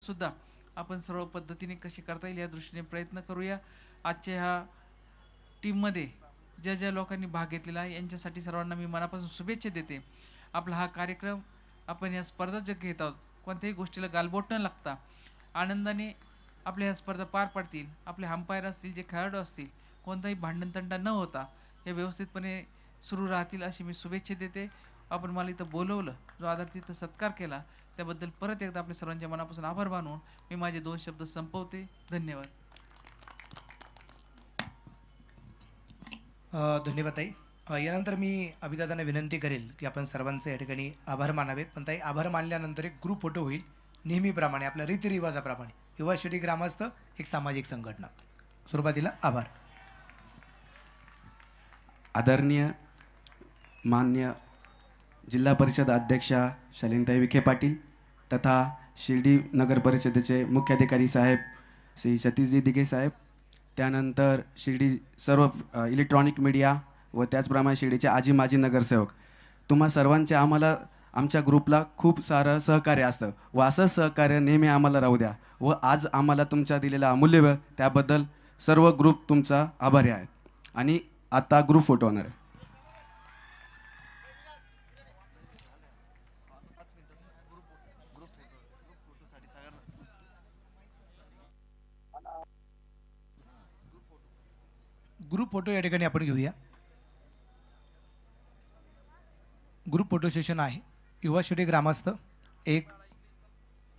सुद्धा आपण सर्व पद्धतीने कशी करता येईल या दृष्टीने प्रयत्न करूया. आजच्या ह्या टीममध्ये ज्या ज्या लोकांनी भाग घेतलेला आहे यांच्यासाठी सर्वांना मी मनापासून शुभेच्छा देते. आपला हा कार्यक्रम आपण या स्पर्धा जग घेत आहोत, कोणत्याही गोष्टीला गालबोट न लागता आनंदाने आपल्या ह्या स्पर्धा पार पडतील. आपले अंपायर असतील, जे खेळाडू असतील, कोणताही भांडणतंटा न होता हे व्यवस्थितपणे सुरू राहतील अशी मी शुभेच्छा देते. आपण मला इथं बोलवलं, जो आदर तिथं सत्कार केला त्याबद्दल परत एकदा आपल्या सर्वांच्या मनापासून आभार मानून मी माझे 2 शब्द संपवते. धन्यवाद. धन्यवाद ताई. यानंतर मी अभिदादांना विनंती करेल की आपण सर्वांचे या ठिकाणी आभार मानावेत. पण ताई आभार मानल्यानंतर एक ग्रुप फोटो होईल नेहमीप्रमाणे आपल्या रीतिरिवाजाप्रमाणे. युवा शेती ग्रामस्थ एक सामाजिक संघटना. सुरुवातीला आभार. आदरणीय मान्य जिल्हा परिषद अध्यक्षा शालिनताई विखे पाटील तथा शिर्डी नगर परिषदेचे मुख्याधिकारी साहेब श्री सतीशजी दिघे साहेब, त्यानंतर शिर्डी सर्व इलेक्ट्रॉनिक मीडिया व त्याचप्रमाणे शिर्डीचे आजी माजी नगरसेवक, तुम्हा सर्वांचे आम्हाला आमच्या ग्रुपला खूप सारं सहकार्य असतं व असंच सहकार्य नेहमी आम्हाला राहू द्या. व आज आम्हाला तुमच्या दिलेला अमूल्य वेळ त्याबद्दल सर्व ग्रुप तुमचा आभारी आहेत. आणि आता ग्रुप फोटो होणार आहे. ग्रुप फोटो या ठिकाणी आपण घेऊया. ग्रुप फोटो सेशन आहे. युवा शिर्डी ग्रामस्थ एक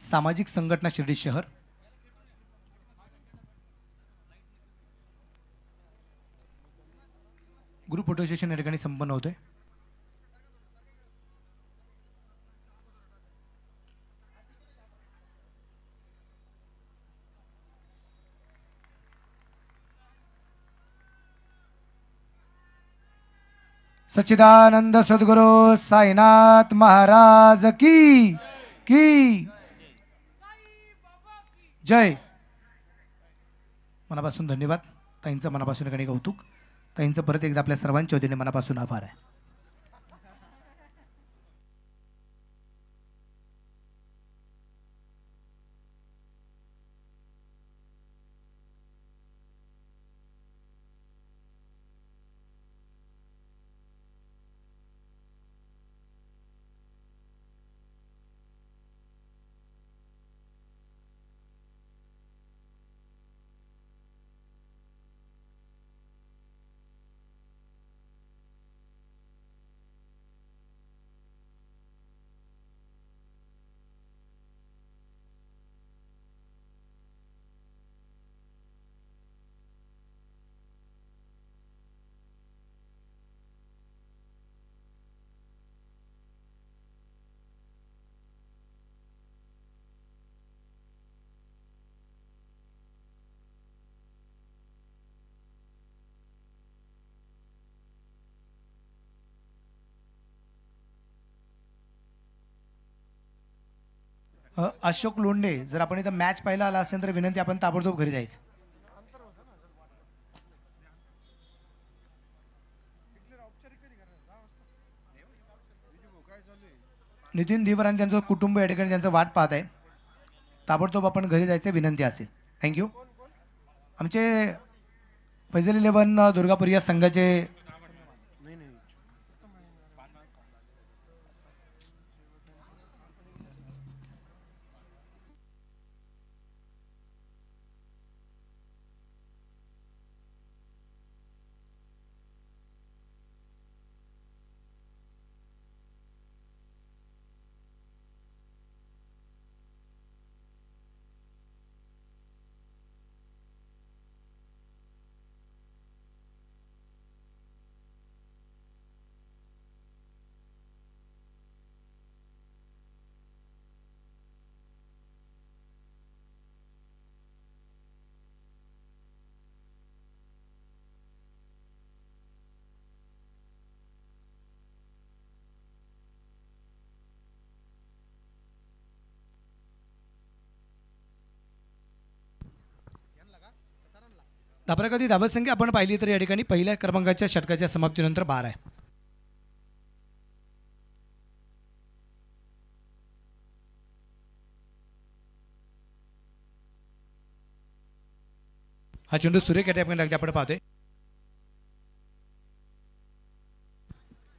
सामाजिक संघटना शिर्डी शहर. ग्रुप फोटो सेशन या ठिकाणी संपन्न होतोय. सच्चिदानंद सद्गुरु साईनाथ महाराज की जय. मनापासून धन्यवाद ताईंचं, मनापासून ठिकाणी कौतुक. ताईंचं परत एकदा आपल्या सर्वांच्या वतीने मनापासून आभार आहे. अशोक लोंढे, जर आपण इथं मॅच पाहायला आला असेल तर विनंती, आपण ताबडतोब घरी जायचं. नितीन धीवर आणि त्यांचं कुटुंब या ठिकाणी त्यांचं वाट पाहत आहे. ताबडतोब आपण घरी जायचं विनंती असेल. थँक्यू. आमचे फैजल 11 दुर्गापूर या संघाचे धापरागती धावसंख्या आपण पाहिली तर या ठिकाणी पहिल्या क्रमांकाच्या षटकाच्या समाप्तीनंतर 12 आहे. हा चेंडू सुरेख या ठिकाणी अगदी आपण पाहतोय.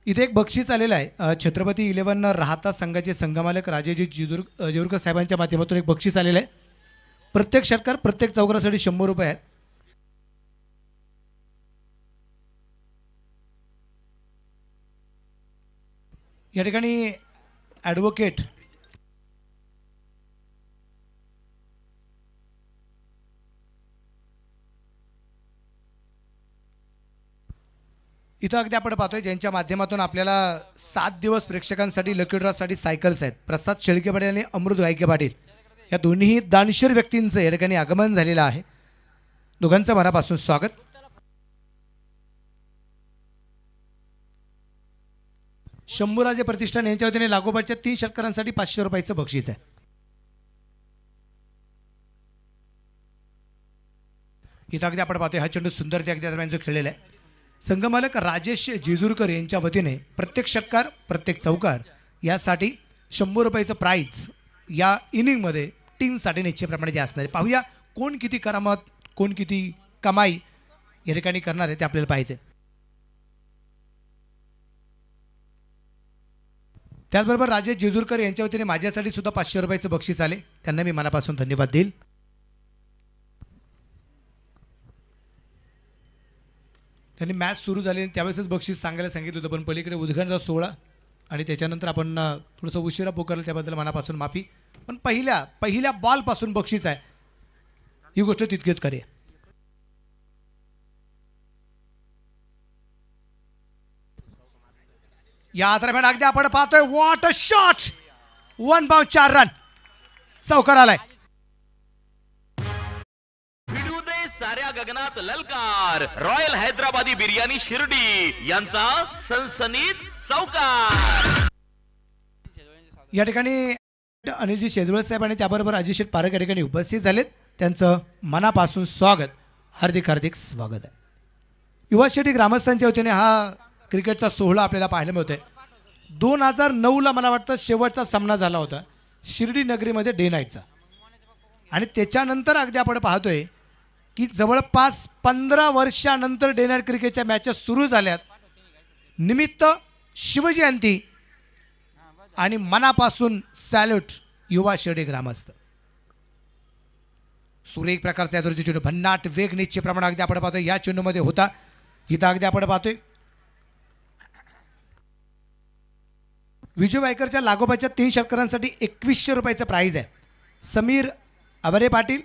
इथे एक बक्षीस आलेलं आहे छत्रपती 11 राहता संघाचे संघमालक राजेजी जेजुरकर साहेबांच्या माध्यमातून एक बक्षीस आलेलं आहे. प्रत्येक षटकार प्रत्येक चौकारासाठी 100 रुपये आहेत. या ठिकाणी ॲडव्होकेट इथं अगदी आपण पाहतोय ज्यांच्या माध्यमातून आपल्याला 7 दिवस प्रेक्षकांसाठी लकी ड्रॉसाठी सायकल्स आहेत. प्रसाद शेळके पाटील आणि अमृत गायके पाटील या दोन्ही दानशूर व्यक्तींचं या ठिकाणी आगमन झालेलं आहे. दोघांचं मनापासून स्वागत. शंभूराजे प्रतिष्ठान यांच्या वतीने लागोपाठच्या 3 षटकारांसाठी 500 रुपयाचं बक्षीस आहे. इथं अगदी आपण पाहतोय हा चेंडू सुंदर त्या अगदी दरम्यान जो खेळलेला आहे. संघमालक राजेश जेजुरकर यांच्या वतीने प्रत्येक षटकार प्रत्येक चौकार यासाठी 100 रुपयाचं प्राईज या इनिंगमध्ये टीमसाठी निश्चितप्रमाणे जे असणार आहे. पाहूया कोण किती करामत कोण किती कमाई या ठिकाणी करणार आहे ते आपल्याला पाहायचे. त्याचबरोबर राजेश जेजुरकर यांच्या वतीने माझ्यासाठी सुद्धा 500 रुपयाचं बक्षीस आले. त्यांना मी मनापासून धन्यवाद देईल. त्यांनी मॅच सुरू झाली त्यावेळेसच बक्षीस सांगायला सांगितलं होतं पण पलीकडे उद्घाटनाचा सोहळा आणि त्याच्यानंतर आपण थोडंसं उशिरा पुकारलं त्याबद्दल मनापासून माफी. पण पहिल्या बॉलपासून बक्षीस आहे ही गोष्ट तितकीच खरी आहे. या दरम्यान अगदी आपण पाहतोय what a shot 1 bound 4 run चौकार आलाय. साऱ्या गगनात ललकार रॉयल हैदराबादी बिर्याणी शिर्डी यांचा सनसनीत चौकार. या ठिकाणी अनिलजी शेजवळ साहेब आणि त्याबरोबर अजित शेठ पारख या ठिकाणी उपस्थित झालेत. त्यांचं मनापासून स्वागत हार्दिक हार्दिक स्वागत आहे. युवा शेट्टी ग्रामस्थांच्या वतीने हा क्रिकेटचा सोहळा आपल्याला पाहायला मिळतोय. 2009ला मला वाटतं शेवटचा सामना झाला होता शिर्डी नगरीमध्ये डे नाईटचा आणि त्याच्यानंतर अगदी आपण पाहतोय की जवळपास 15 वर्षानंतर डे नाईट क्रिकेटच्या मॅचेस सुरू झाल्यात. निमित्त शिवजयंती आणि मनापासून सॅल्यूट युवा शेडी ग्रामस्थ. सुरेख प्रकारचा यादूरची चेंडू भन्नाट वेग निश्चित प्रमाणात अगदी आपण पाहतोय या चेंडूमध्ये होता. इथं अगदी आपण पाहतोय विजय वायकरच्या लागोपाठच्या 3 षटकारांसाठी 2100 रुपयाचं प्राईज आहे. समीर अवरे पाटील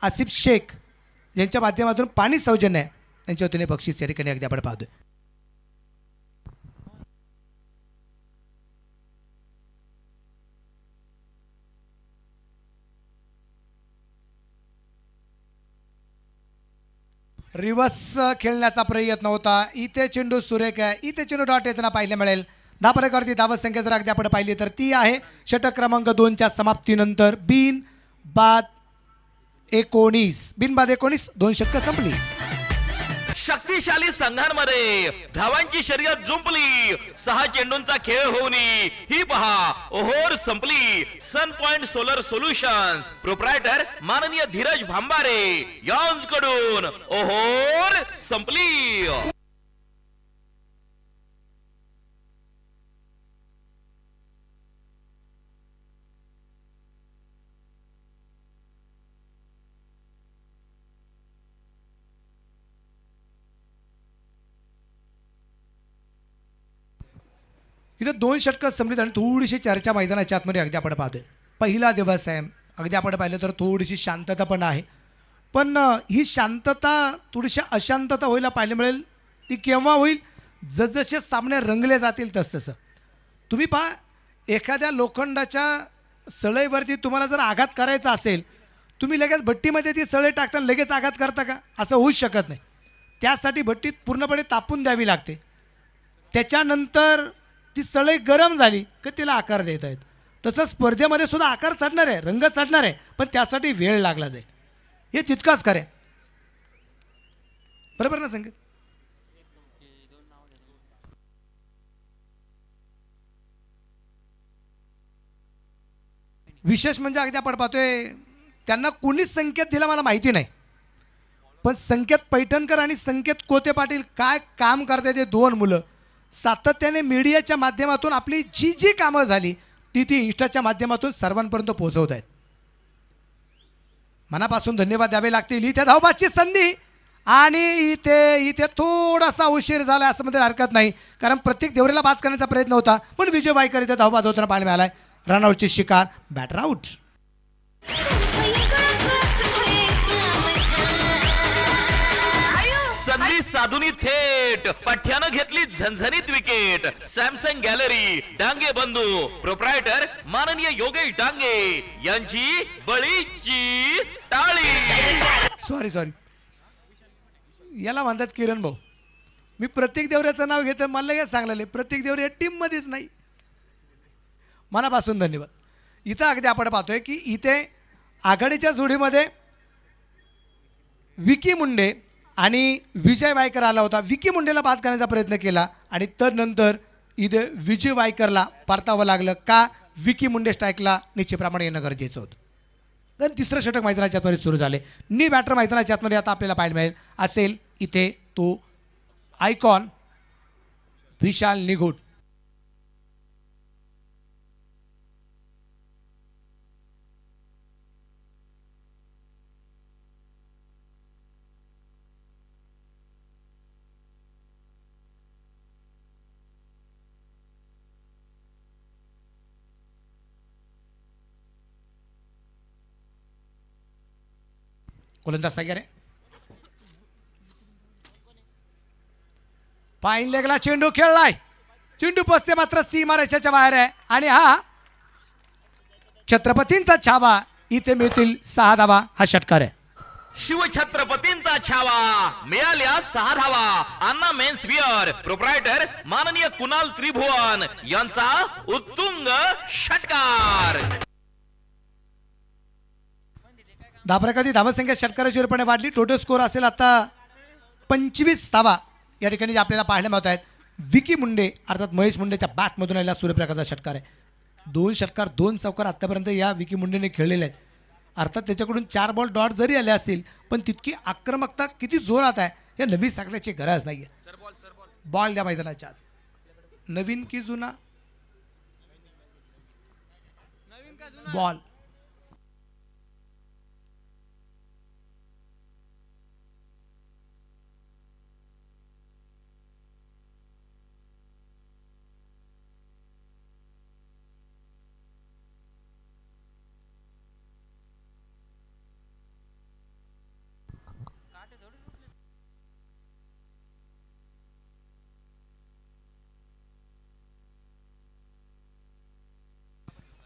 आसिफ शेख यांच्या माध्यमातून पाणी सौजन्य आहे त्यांच्या वतीने बक्षीस या ठिकाणी अगदी आपण पाहतोय. रिव्हर्स खेळण्याचा प्रयत्न होता. इथे चेंडू सुरेख आहे. इथे चेंडू डॉट येताना पाहायला मिळेल. धापरेकरती धावत संख्या जर अगदी आपण पाहिली तर ती आहे षटक क्रमांक 2च्या समाप्तीनंतर बिनबाद 19 बिनबाद 19 2 षटकं संपली. शक्तिशाली संघांमध्ये धावांची शर्यत जुंपली. 6 चेंडूंचा खेळ होऊन ही पहा ओहोर संपली. सन पॉइंट सोलर सोल्युशन्स प्रोप्रायटर माननीय धीरज भांबारे यांकडून ओहोर संपली. इथं 2 षटकं संपलीत आणि थोडीशी चर्चा मैदानाच्या आतमध्ये अगदी आपण पाहतोय. पहिला दिवस आहे अगदी आपण पाहिलं तर थोडीशी शांतता पण आहे. पण ही शांतता थोडीशी अशांतता व्हायला पाहायला मिळेल. ती केव्हा होईल जसजसे सामने रंगले जातील तसतसं. तुम्ही पहा एखाद्या लोखंडाच्या सळईवरती तुम्हाला जर आघात करायचा असेल तुम्ही लगेच भट्टीमध्ये ती सळई टाकताना लगेच आघात करता का? असं होऊच शकत नाही. त्यासाठी भट्टीत पूर्णपणे तापून द्यावी लागते. त्याच्यानंतर ती सळई गरम झाली की तिला आकार देता येतो. तसं स्पर्धेमध्ये सुद्धा आकार चढणार आहे रंग चढणार आहे पण त्यासाठी वेळ लागला जाईल. हे तितकाच खरं आहे. बरोबर ना संकेत? विशेष म्हणजे अगदी आपण पाहतोय त्यांना कोणीच संकेत दिला मला माहिती नाही पण संकेत पैठणकर आणि संकेत कोते पाटील काय काम करतात ते दोन मुलं. सातत्याने मीडियाच्या माध्यमातून आपली जी जी कामं झाली ती इन्स्टाच्या माध्यमातून सर्वांपर्यंत पोहोचवत आहेत. मनापासून धन्यवाद द्यावे लागतील. इथे धावबाची संधी आणि इथे थोडासा उशीर झाला असं मध्ये हरकत नाही, कारण प्रत्येक देवरेला बाद करण्याचा प्रयत्न होता, पण विजय वायकर इथे धावबाद होताना पाहायला मिळालाय. रनआउटची शिकार, बॅटर आउट. संधी साधुनी थेट पठ्यानं घेतली झणझणीत विकेट. सॅमसंग गॅलरी डांगे बंधू प्रोप्रायटर माननीय योगेश डांगे यांची बळीची टाळी. सॉरी याला म्हणतात किरण भाऊ. मी प्रत्येक देवऱ्याचं नाव घेतो, मला हे सांगलेले प्रत्येक देवरे या टीममध्येच नाही. मनापासून धन्यवाद. इथं अगदी आपण पाहतोय की इथे आघाडीच्या जोडीमध्ये विकी मुंडे आणि विजय वायकर आला होता. विकी मुंडेला बाद करण्याचा प्रयत्न केला आणि तर नंतर इथे विजय वायकरला परतावं लागलं. का? विकी मुंडे स्ट्राईकला निश्चितप्रमाणे येणं गरजेचं होतं. तर तिसरं षटक मैदानाच्या आतमध्ये सुरू झाले. नी बॅटर मैदानाच्या आतमध्ये आता आपल्याला पाहायला मिळेल असेल इथे तो आयकॉन विशाल निघोट. गोलंदाज सागर आहे. पाईन लेगला चेंडू खेळलाय. चेंडू पोचते मात्र सीमारेषेच्या बाहेर आहे आणि हा छत्रपतींचा छावा. इथे मिळतील 6 धावा. हा षटकार आहे. शिवछत्रपतींचा छावा, मिळाल्या 6 धावा. अन्ना मेन्स विअर प्रोप्रायटर माननीय कुणाल त्रिभुवन यांचा उत्तुंग षटकार. धाबराकधी धावसंख्या षटकाराची रूपाने वाढली. टोटल स्कोर असेल आता 25 धावा या ठिकाणी आपल्याला पाहायला मिळत आहेत. विकी मुंडे अर्थात महेश मुंडेच्या बॅटमधून आलेला सूर्यप्रकाशचा षटकार आहे. 2 षटकार 2 चौकार आत्तापर्यंत या विकी मुंडेने खेळलेले आहेत. अर्थात त्याच्याकडून 4 बॉल डॉट जरी आले असतील पण तितकी आक्रमकता किती जोरात आहे हे नवीन सांगण्याची गरज नाही आहे. बॉल द्या मैदानाच्या आत. नवीन की जुना? बॉल.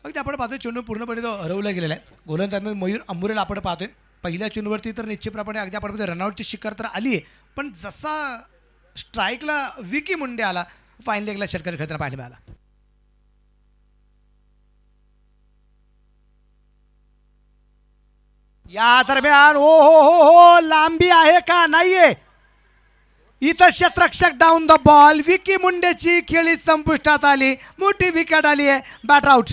अगदी आपण पाहतोय चेंडू पूर्णपणे तो हरवला गेलेला आहे. गोलंदाज मयूर अंबुरेला आपण पाहतोय. पहिल्या चेंडूवरती तर निश्चितप्रमाणे अगदी आपण पाहतोय रनआउटची शिकार तर आली आहे, पण जसा स्ट्राईकला विकी मुंडे आला फाईन लेगला षटकार खेळताना पाहायला मिळाला. या दरम्यान ओ हो लांबी आहे का? नाहीये. इथं क्षेत्ररक्षक डाऊन द बॉल. विकी मुंडेची खेळी संपुष्टात आली. मोठी विकेट आली आहे. Batter out.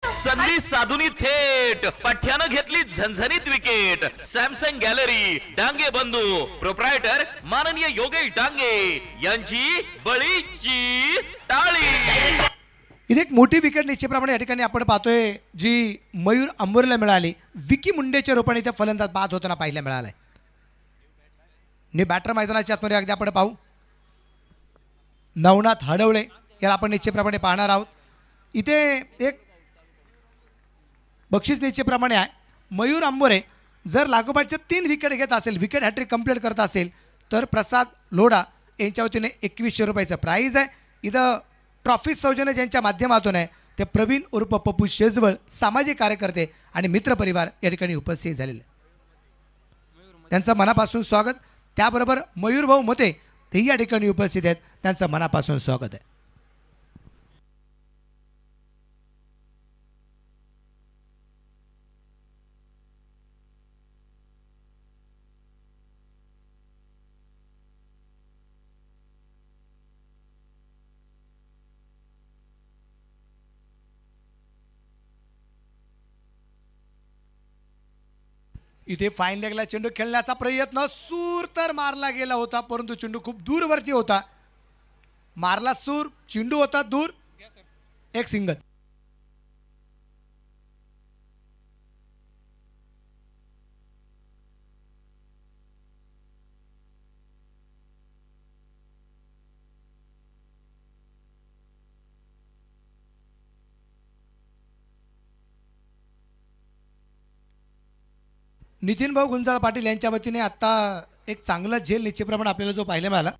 संधी साधुनी थेट पठ्यानं घेतली झणझणीत विकेट. सॅमसंग गॅलरी डांगे बंधू प्रोप्रायटर माननीय योगेश डांगे यांची बळीची टाळी. इथे एक मोठी विकेट निश्चितप्रमाणे या ठिकाणी आपण पाहतोय जी मयूर अंबुरेला मिळाली. विकी मुंडेच्या रूपाने त्या फलंदाज बाद होताना पाहायला मिळालाय. नि बॅटर मैदानाच्या आतमध्ये अगदी आपण पाहू नवनाथ हडवळे याला आपण निश्चितप्रमाणे पाहणार आहोत. इथे एक बक्षीस निश्चितप्रमाणे आहे. मयूर अंबोरे जर लागोपाठच्या 3 विकेट घेत असेल, विकेट हॅट्रिक कंप्लीट करत असेल तर प्रसाद लोढा यांच्या वतीने 2100 रुपयाचं प्राईज आहे. इथं ट्रॉफी सौजन्य ज्यांच्या माध्यमातून आहे ते प्रवीण उर्फ पप्पू शेजवळ सामाजिक कार्यकर्ते आणि मित्रपरिवार या ठिकाणी उपस्थित झालेले. त्यांचं मनापासून स्वागत. त्याबरोबर मयूरभाऊ मते तेही या ठिकाणी उपस्थित आहेत. त्यांचं मनापासून स्वागत आहे. इथे फाईन लेगला चेंडू खेळण्याचा प्रयत्न, सूर तर मारला गेला होता, परंतु चेंडू खूप दूरवरती होता. मारला सूर, चेंडू होता दूर, एक सिंगल. नितीन भाऊ गुंजाळ पाटील यांच्या वतीने आता एक चांगला झेल निश्चितप्रमाणे आपल्याला जो पाहायला मिळाला.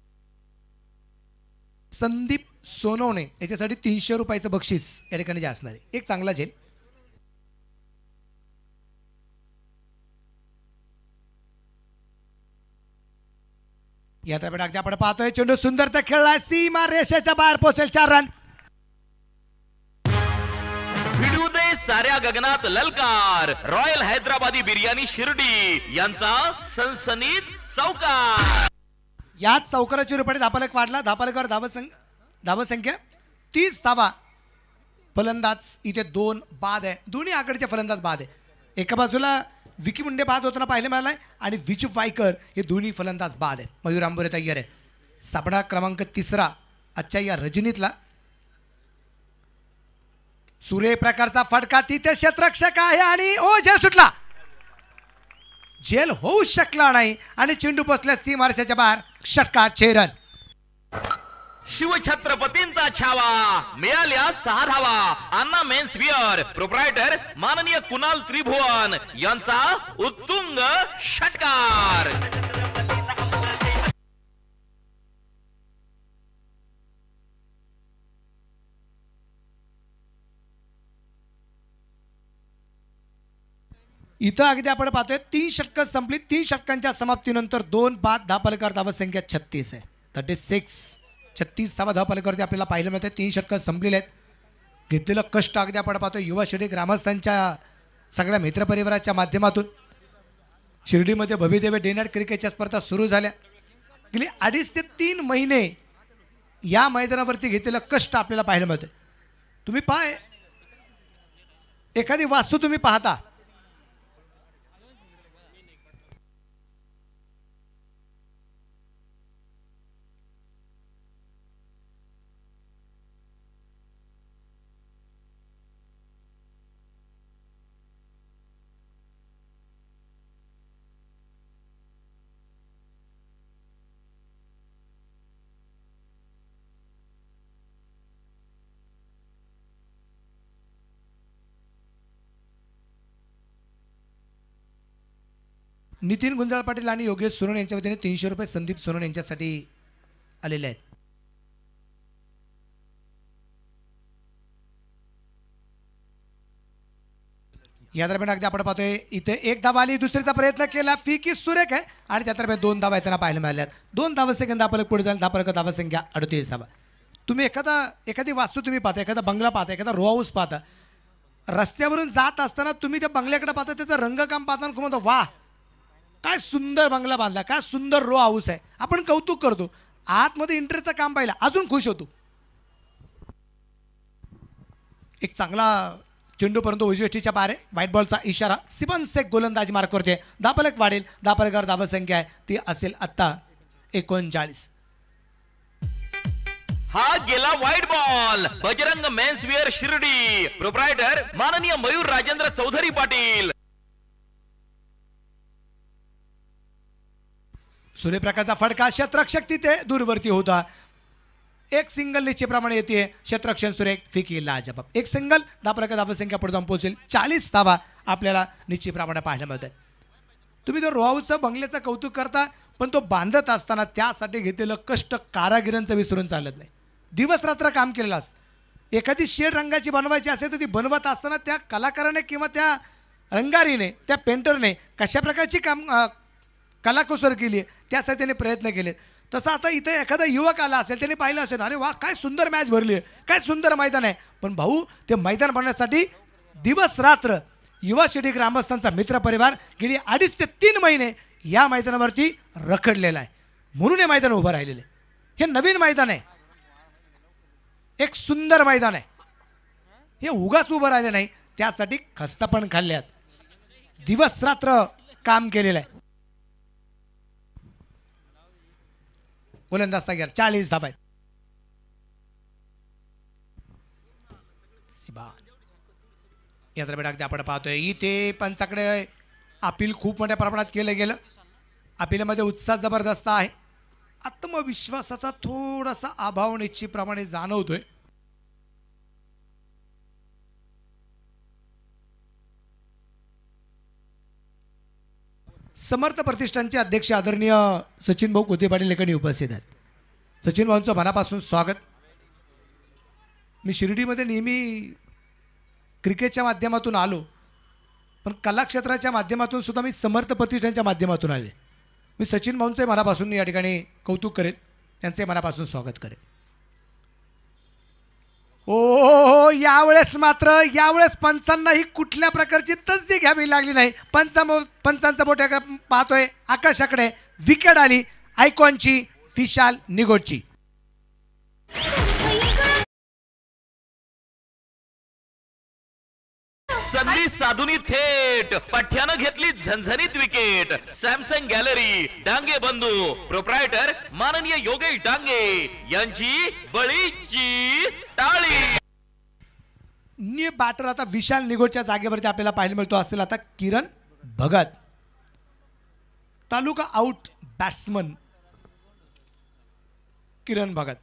संदीप सोनवणे याच्यासाठी 300 रुपयाचं बक्षीस या ठिकाणी जे असणार आहे, एक चांगला झेल. या तर आपण पाहतोय चेंडू सुंदर तर खेळला, सीमा रेषेच्या बाहेर पोहोचेल, 4 रन. भिडू दे साऱ्या गगनात ललकार, रॉयल हैदराबादी बिर्याणी शिर्डी यांचा सनसनीत चौकार. याच चौकाराच्या रुपये धापालक वाढला. धापालकर धावसंख्या 30 धावा. फलंदाज इथे 2 बाद आहे, दोन्ही आकडचे फलंदाज बाद आहे. एका बाजूला विकी मुंडे बाद होताना पाहायला मिळालाय आणि विचू वायकर हे दोन्ही फलंदाज बाद आहे. मयूर आंबोरे तयार आहे. सापडा क्रमांक 3 आजच्या या रजनीतला. सूर्यप्रकारचा फटका, तिथे क्षेत्ररक्षक आहे आणि ओ झेल सुटला. झेल होऊ शकला नाही आणि चेंडू बसल्या सीमारेषेच्या बाहेर, षटकार, 6 रन. शिवछत्रपतींचा छावा, मिळाल्या 6 धावा. अन्ना मेन्स विअर प्रोप्रायटर माननीय कुणाल त्रिभुवन यांचा उत्तुंग षटकार. इथं अगदी आपण पाहतोय 3 षटकं संपली. 3 षटकांच्या समाप्तीनंतर 2 बाद. धावफलकावर धावसंख्या 36 आहे, 36. 36 धावा धावफलकावरती आपल्याला पाहायला मिळते. 3 षटकं संपलेले आहेत. घेतलेलं कष्ट अगदी आपण पाहतोय युवा शिर्डी ग्रामस्थांच्या सगळ्या मित्रपरिवाराच्या माध्यमातून. शिर्डीमध्ये भव्यदिव्य डे नाईट क्रिकेटच्या स्पर्धा सुरू झाल्या. गेली 2.5 ते 3 महिने या मैदानावरती घेतलेलं कष्ट आपल्याला पाहायला मिळते. तुम्ही पाय एखादी वास्तू तुम्ही पाहता, नितीन गुंजाळ पाटील आणि योगेश सोनवणे यांच्या वतीने 300 रुपये संदीप सोनवणे यांच्यासाठी आलेले आहेत. या दरम्यान अगदी आपण पाहतोय इथे 1 धावा आली, दुसरीचा प्रयत्न केला, फिकी सुरेख आहे आणि त्या दरम्यान 2 धावा येताना पाहायला मिळाल्या. 2 धावसंख्या धापलक पुढे जाईल. धापलक धावसंख्या 38 धावा. तुम्ही एखादी वास्तू तुम्ही पाहता, एखादा बंगला पाहता, एखादा रो हाऊस पाहता, रस्त्यावरून जात असताना तुम्ही त्या बंगल्याकडे पाहता, त्याचं रंगकाम पाहताना खूप म्हणतो वाह काय सुंदर बंगला बांधला, काय सुंदर रो हाऊस आहे. आपण कौतुक करतो. आतमध्ये इंटरचं काम पाहिलं अजून खुश होतो. एक चांगला चेंडू परंतु उजवेष्टीच्या पारे, व्हाईट बॉलचा इशारा. सिमन शेख गोलंदाजी मार्क करते. धापलक वाढेल. धापलकर धावसंख्या आहे ती असेल आता 39. हा गेला white ball. Bajrang menswear Shirdi proprietor माननीय मयूर राजेंद्र चौधरी पाटील. सूर्यप्रकाशचा फटका, क्षेत्ररक्षक तिथे दूरवरती होता. एक सिंगल निश्चितप्रमाणे येते. क्षेत्ररक्षण सुरेख, फिकी लाजबाब. एक सिंगल. धापलक धावसंख्या पुढे जाऊन पोहोचेल. 40 धावा आपल्याला निश्चितप्रमाणे पाहायला मिळतात. तुम्ही तो रो हाऊसचं बंगल्याचं कौतुक करता, पण तो बांधत असताना त्यासाठी घेतलेलं कष्ट कारागिरांचं विसरून चालत नाही. दिवस रात्र काम केलेलं असतं. एखादी शेड रंगाची बनवायची असेल तर ती बनवत असताना त्या कलाकाराने किंवा त्या रंगारीने, त्या पेंटरने कशा प्रकारची कलाकुसर केली आहे त्यासाठी त्याने प्रयत्न केले. तसं आता इथे एखादा युवक आला असेल, त्याने पाहिलं असेल, अरे वा काय सुंदर मॅच भरली आहे, काय सुंदर मैदान आहे. पण भाऊ ते मैदान बनवण्यासाठी दिवस रात्र युवा शिर्डी ग्रामस्थांचा मित्रपरिवार गेली 2.5 ते 3 महिने या मैदानावरती रखडलेला आहे. म्हणून हे मैदान उभं राहिलेलं आहे. हे नवीन मैदान आहे, एक सुंदर मैदान आहे. हे उगाच उभं राहिले नाही, त्यासाठी खस्ता पण खाल्ल्यात. दिवस रात्र काम केलेलं आहे. गोलंदाज तयार, 40 धावा आहेत. या दरम्यान अगदी आपण पाहतोय इथे पंचाकडे अपील खूप मोठ्या प्रमाणात केलं गेलं. अपीलमध्ये उत्साह जबरदस्त आहे. आत्मविश्वासाचा थोडासा अभाव निश्चितप्रमाणे जाणवतोय. समर्थ प्रतिष्ठानचे अध्यक्ष आदरणीय सचिन भाऊ कोते पाटील ठिकाणी उपस्थित आहेत. सचिन भाऊंचं मनापासून स्वागत. मी शिर्डीमध्ये नेहमी क्रिकेटच्या माध्यमातून आलो, पण कलाक्षेत्राच्या माध्यमातून सुद्धा मी समर्थ प्रतिष्ठानच्या माध्यमातून आले. मी सचिन भाऊंचे मनापासून या ठिकाणी कौतुक करेन, त्यांचे मनापासून स्वागत करेन. ओ यावेळेस पंचांना ही कुठल्या प्रकारची तसदी घ्यावी लागली नाही. पंचांचा बोट पाहतोय आकाशाकडे. विकेट आली आयकॉनची, विशाल निगोटची. संधी साधुनी थेट पठ्यानं घेतली झणझणीत विकेट. सॅमसंग गॅलरी डांगे बंधू प्रोप्रायटर माननीय योगेश डांगे यांची बळीची टाळी. न्यू बॅटर आता विशाल निगोटच्या जागेवरती आपल्याला पाहायला मिळतो असेल आता किरण भगत. तालुका आउट बॅट्समन किरण भगत.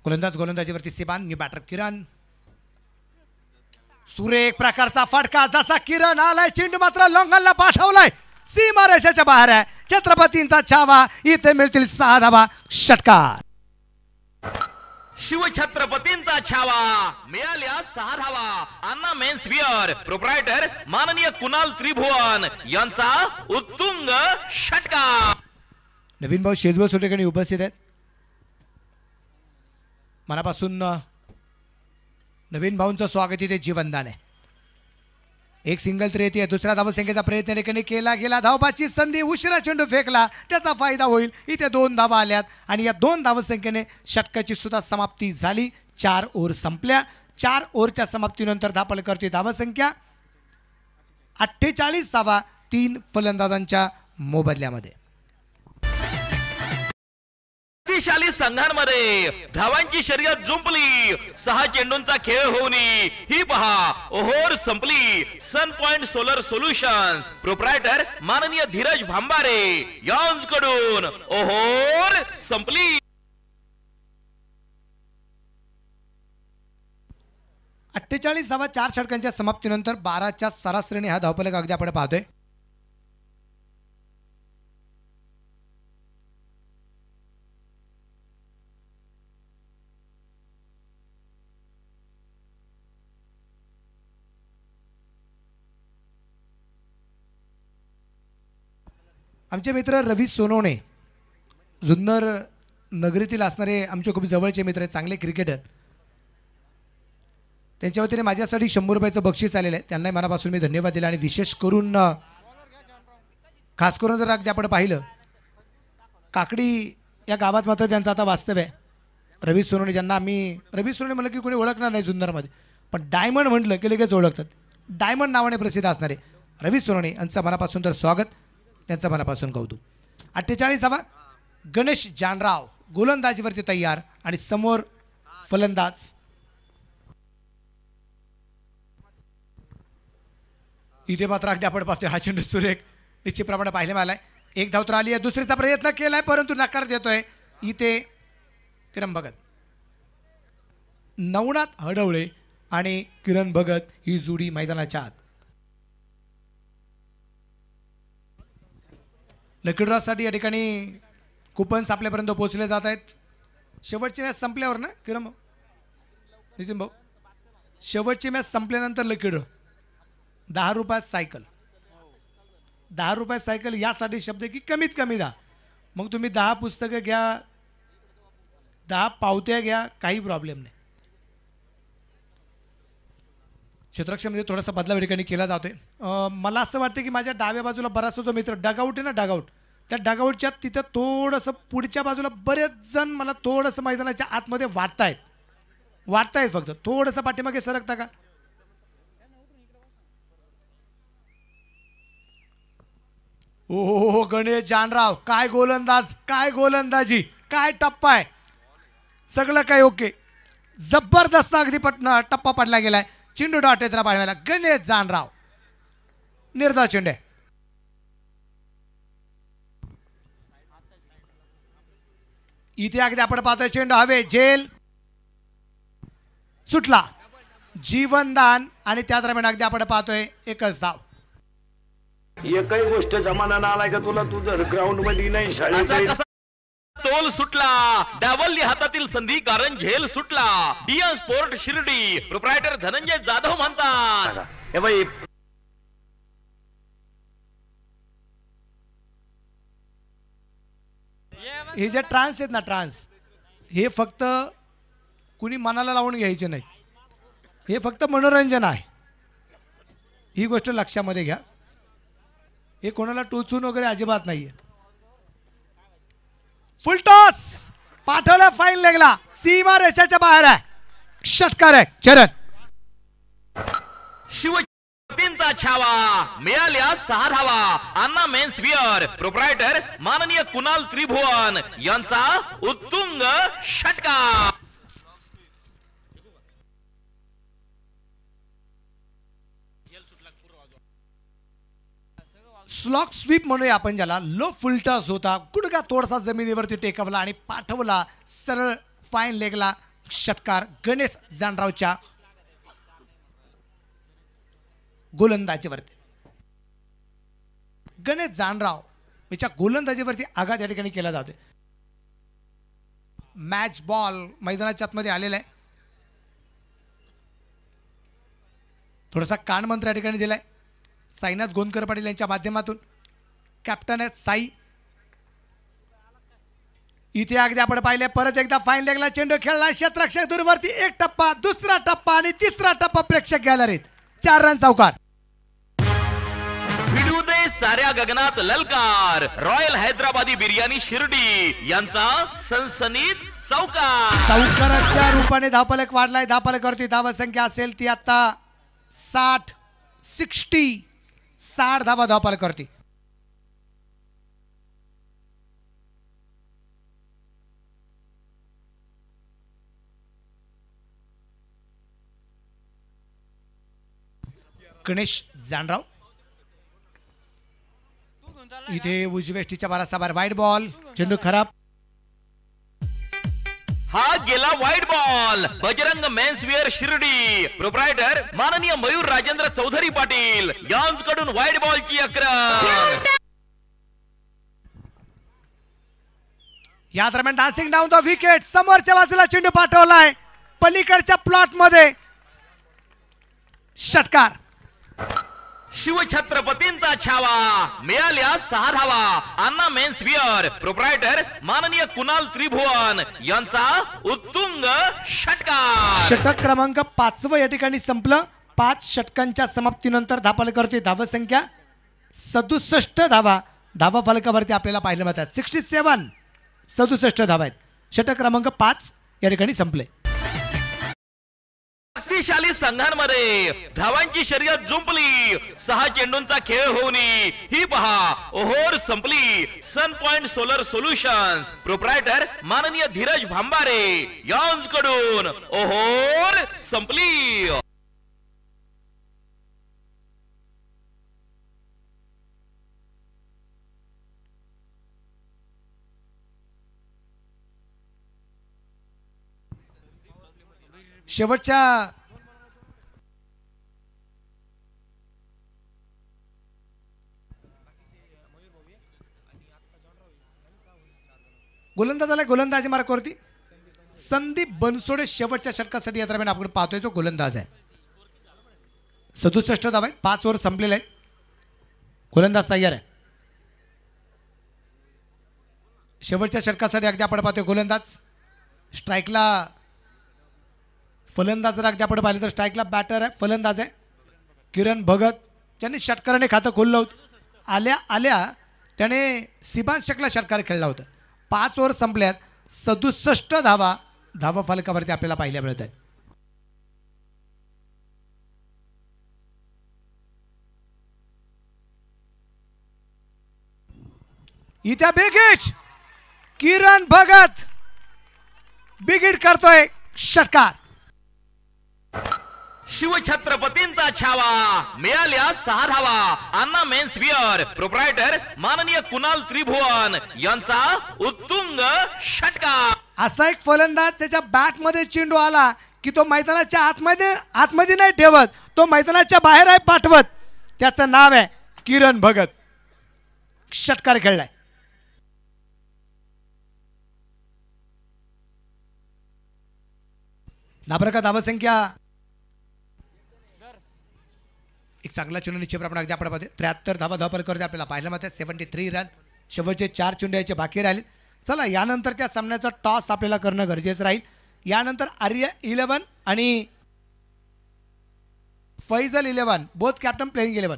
गोलंदाजीवरती सिबान. न्यू बॅटर किरण. सुरेख प्रकारचा फटका, जसा किरण आलाय चेंडू मात्र लॉंगनला पाठवलाय. सीमारेषेच्या बाहेर आहे. छत्रपतींचा छावा. इथे मिळतील 6 धावा. षटकार. शिवछत्रपतींचा छावा. मिळाल्या 6 धावा. अन्ना मेन्स विअर प्रोप्रायटर माननीय कुणाल त्रिभुवन यांचा उत्तुंग षटकार. नवीन भाऊ शेजबळ सोटेकडे उपस्थित आहेत. मनापासून नवीन भाऊंचं स्वागत इथे जीवनदान आहे. एक सिंगल तर येते. दुसऱ्या धावसंख्येचा प्रयत्न ठिकाणी केला गेला. धावपाची संधी, उशिरा चेंडू फेकला, त्याचा फायदा होईल. इथे 2 धावा आल्यात आणि या 2 धावसंख्येने षटकाची सुद्धा समाप्ती झाली. 4 ओव्हर संपल्या. 4 ओव्हरच्या समाप्तीनंतर धापल करते धावसंख्या 48 धावा 3 फलंदाजांच्या मोबदल्यामध्ये. शक्तिशाली संघांमध्ये धावांची शर्यत जुंपली. 6 चेंडूंचा खेळ होऊन ही पहा ओव्हर संपली. सन पॉइंट सोलर सोल्युशन्स प्रोप्रायटर माननीय धीरज भांबारे यांकडून ओव्हर संपली. 48 धावा 4 षटकांच्या समाप्तीनंतर 12च्या सरासरीने हा धावफलक अगदी आपण पाहतोय. आमचे मित्र रवी सोनवणे, जुन्नर नगरीतील असणारे आमचे खूप जवळचे मित्र आहेत, चांगले क्रिकेटर. त्यांच्या वतीने माझ्यासाठी 100 रुपयाचं बक्षीस आलेलं आहे. त्यांनाही मनापासून मी धन्यवाद दिला. आणि विशेष करून खास करून जर अगदी आपण पाहिलं काकडी या गावात मात्र त्यांचं आता वास्तव्य आहे. रवी सोनवणे, ज्यांना आम्ही रवी सोनवणे म्हणलं की कोणी ओळखणार नाही जुन्नरमध्ये, पण डायमंड म्हटलं की लगेच ओळखतात. डायमंड नावाने प्रसिद्ध असणारे रवी सोनवणे यांचं मनापासून तर स्वागत, त्यांचं मनापासून कौतुक. 48 धावा. गणेश जानराव गोलंदाजीवरती तयार आणि समोर फलंदाज. इथे मात्र अगदी आपण पाहतोय हा चेंडू सुरेख निश्चितप्रमाणे पाहायला मिळालाय. एक धाव तर आली आहे, दुसरीचा प्रयत्न केलाय परंतु नकार देतोय इथे किरण भगत. नवनाथ हडवळे आणि किरण भगत ही जोडी मैदानाच्या आत. लकी ड्रॉ साठी या ठिकाणी कुपन्स आपल्यापर्यंत पोहोचले जात आहेत. शेवटची मॅच संपल्यावर ना किरण भाऊ, नितीन भाऊ, शेवटची मॅच संपल्यानंतर लकी ड्रॉ 10 रुपयात सायकल. 10 रुपयात सायकल यासाठी शब्द की कमीत कमी 10. मग तुम्ही 10 पुस्तकं घ्या, 10 पावत्या घ्या, काही प्रॉब्लेम नाही. क्षेत्ररक्षणामध्ये थोडासा बदलाव ठिकाणी केला जातोय. मला असं वाटतं की माझ्या डाव्या बाजूला बराचसा जो मित्र डगआउट आहे ना, डगआउट, त्या डगआउटच्या तिथं थोडंसं पुढच्या बाजूला बरेच जण मला थोडंसं मैदानाच्या आतमध्ये वाटतायत फक्त थोडंसं पाठीमागे सरकता का. ओ गणेश जानराव, काय गोलंदाज, काय गोलंदाजी, काय टप्पा आहे, सगळं काय ओके, जबरदस्त अगदी टप्पा पडला गेलाय. चेंडू डॉट येत्रा पाडव्याला गणेश जानराव, निर्धाव चेंडू. इथे अगदी आपण पाहतोय चेंडू हवे, झेल सुटला, जीवनदान आणि त्या दरम्यान अगदी आपण पाहतोय एकच धाव. एकही गोष्ट जमाना आलाय का तुला, तू जर ग्राउंड मध्ये नाही शाळेत. तोल सुटला, डावलली हातातील संधी कारण झेल सुटला. India sport Shirdi proprietor Dhananjay Jadhav म्हणतात, हे बाई हे जे ट्रान्स आहेत ना, ट्रान्स हे फक्त कुणी मनाला लावून घ्यायचे नाही, हे फक्त मनोरंजन आहे. ही गोष्ट लक्षामध्ये घ्या. हे कोणाला टोचून वगैरे अजिबात नाहीये. फुलटॉस पाठवलं, फाईन लेगला, सीमा रेषाच्या बाहेर आहे, षटकार आहे. चरण शिवतींचा छावा, मिळाल्या 6 धावा. अन्ना मेन्स विअर प्रोप्रायटर माननीय कुणाल त्रिभुवन यांचा उत्तुंग षटकार. स्लॉक स्वीप म्हणूया आपण ज्याला. लो फुलटॉस होता, गुडघा थोडासा जमिनीवरती टेकवला आणि पाठवला सरळ फाईन लेगला, षटकार. गणेश जानरावच्या गोलंदाजीवरती, गणेश जानराव याच्या गोलंदाजीवरती आघात या ठिकाणी केला जातोय. मॅच बॉल मैदानाच्या आतमध्ये आलेला आहे. थोडासा कानमंत्र या ठिकाणी दिलाय साईनाथ गोंदकर पाटील यांच्या माध्यमातून. कॅप्टन आहेत साई. इथे अगदी आपण पाहिले परत एकदा फाईन लेगला चेंडू खेळला, क्षेत्ररक्षक दूरवरती, एक टप्पा, दुसरा टप्पा आणि तिसरा टप्पा प्रेक्षक गॅलरीत. 4 रन चौकार. भिडू दे साऱ्या गगनात ललकार. रॉयल हैदराबादी बिर्याणी शिर्डी यांचा सनसनीत चौकार. चौकाराच्या रूपाने धावफलक वाढलाय. धावफलकावरती धावा संख्या असेल ती आता 60 धावा धावफलकावरती. गणेश जानराव इथे उजवेष्टीच्या बारासाबार वाईट बॉल, चेंडू खराब. हा गेला वाईट ball. Bajrang menswear Shirdi proprietor माननीय मयूर राजेंद्र चौधरी पाटील यांच्याकडून वाईट बॉलची आक्रमण. या दरम्यान डान्सिंग डाऊन द विकेट, समोरच्या बाजूला चेंडू पाठवलाय, पलीकडच्या प्लॉट मध्ये षटकार. शिवछत्रपतींचा छावा, मिळाल्या 6 धावा. अन्ना मेन्सवेअर प्रोप्रायटर माननीय कुणाल त्रिभुवन यांचा उत्तुंग षटकार. षटक क्रमांक 5 या ठिकाणी संपलं. 5 षटकांच्या समाप्तीनंतर धावफलकावरती धावा संख्या 67 धावा धावा फलकावरती आपल्याला पाहायला मिळतात. 67 धावा आहेत. षटक क्रमांक 5 या ठिकाणी संपले. शक्तिशाली संघांमध्ये धावांची शर्यत जुंपली. 6 चेंडूंचा खेळ होऊन ही पहा ओहोर संपली. सन पॉइंट सोलर सोल्युशन्स प्रोप्रायटर माननीय धीरज भांबारे यांच्याकडून ओहोर संपली. शेवटच्या गोलंदाजाला गोलंदाजी मार्कावरती संदीप बनसोडे शेवटच्या षटकासाठी या दरम्यान आपण पाहतोय जो गोलंदाज आहे. 67 धावा आहेत, 5 ओव्हर संपलेले आहेत. गोलंदाज तयार आहे. शेवटच्या षटकासाठी अगदी आपण पाहतोय गोलंदाज. स्ट्राईकला फलंदाज जर अगदी आपण पाहिलं तर स्ट्राईकला बॅटर आहे, फलंदाज आहे किरण भगत, ज्यांनी षटकाराने खातं खोललं होतं. आल्या आल्या त्याने सिबान शेखला षटकार खेळला होता. 5 ओव्हर संपल्यात, 67 धावा फलकावरती आपल्याला पाहायला मिळत आहे. इथे बिगिट किरण भगत बिगिट करतोय षटकार. शिवछत्रपतींचा छावा, मिळाल्या 6 धावा. अन्ना मेन्स विअर प्रोप्रायटर माननीय कुणाल त्रिभुवन यांचा उत्तुंग षटकार. असा एक फलंदाज त्याच्या बॅट मध्ये चेंडू आला की तो मैदानाच्या आतमध्ये नाही ठेवत, तो मैदानाच्या बाहेर आहे पाठवत. त्याचं नाव आहे किरण भगत. षटकार खेळलाय. नाबरका धावसंख्या एक चांगला चेंडू निश्चित आपण अगदी आपण पाहतो. 73 धावा करते आपल्याला पाहायला मिळतात. 73 रन. शेवटचे 4 चेंडू याचे बाकी राहिले. चला यानंतर त्या सामन्याचा टॉस आपल्याला करणं गरजेचं राहील. यानंतर आर्या 11 आणि Faizal 11 both captain playing 11.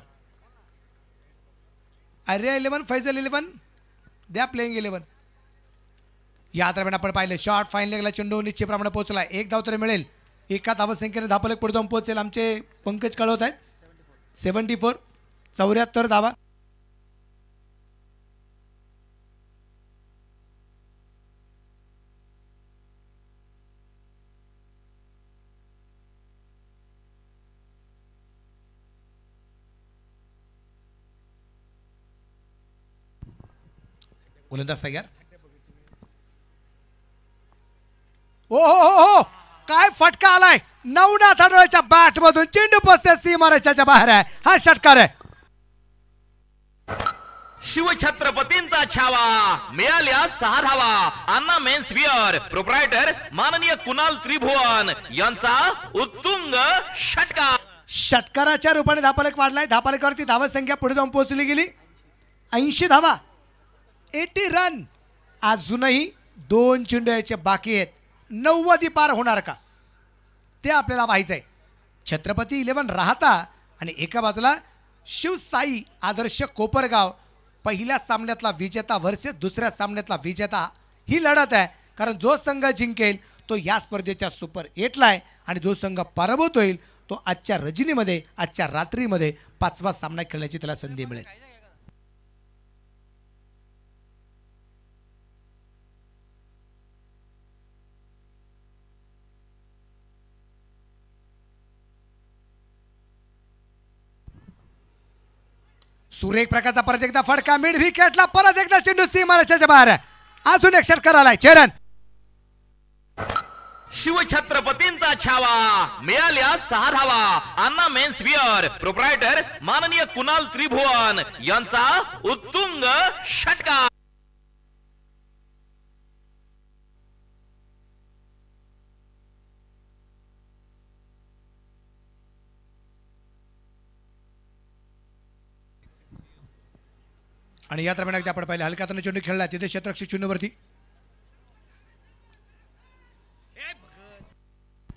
Arya 11 Faizal 11 द्या प्लेइंग 11. या दरम्यान आपण पाहिलं शॉर्ट फाईन लेगला चेंडू निश्चित प्रमाणे पोहोचला. 1 धाव तरी मिळेल. एका धावसंख्येने धापलक पुढे जाऊन पोहोचेल. आमचे पंकज कळवत आहेत 74 74 धावा. गोलंदाज तयार. ओ हो काय फटका आलाय. नवनाथ आडवळ्याच्या बॅट मधून चेंडू पोचते सीमारेषेच्या बाहेर आहे. हा षटकार आहे. शिवछत्रपतींचा छावा, मिळाल्या 6 धावा. अन्ना मेन्स विअर प्रोप्रायटर माननीय कुणाल त्रिभुवन यांचा उत्तुंग षटकार. षटकाराच्या रूपाने धापालक वाढलाय. धापालकावरती धावसंख्या पुढे जाऊन पोहोचली गेली. 80 धावा, 80 रन. अजूनही 2 चेंडू याचे बाकी आहेत. 90 पार होणार का ते आपल्याला पाहायचं आहे. छत्रपती 11 राहता आणि एका बाजूला शिवसाई आदर्श कोपरगाव. पहिल्या सामन्यातला विजेता वर्सेस दुसऱ्या सामन्यातला विजेता ही लढत आहे. कारण जो संघ जिंकेल तो या स्पर्धेच्या सुपर 8ला आहे आणि जो संघ पराभूत होईल तो आजच्या रजनीमध्ये आजच्या रात्रीमध्ये 5वा सामना खेळण्याची त्याला संधी मिळेल. सुरेख प्रकारचा परत एकदा फटका मिड विकेटला. परत एकदा चेंडू सीमारेषेच्या बाहेर आहे. अजून एक षटकार आलाय. चेरन शिवछत्रपतींचा छावा, मिळाल्या 6 धावा. अन्ना मेन्स विअर प्रोप्रायटर माननीय कुणाल त्रिभुवन यांचा उत्तुंग षटकार. आणि या दरम्यान आपण पाहिलं हलक्या हाताने चेंडू खेळला. तिथे क्षेत्ररक्षक चेंडूवरती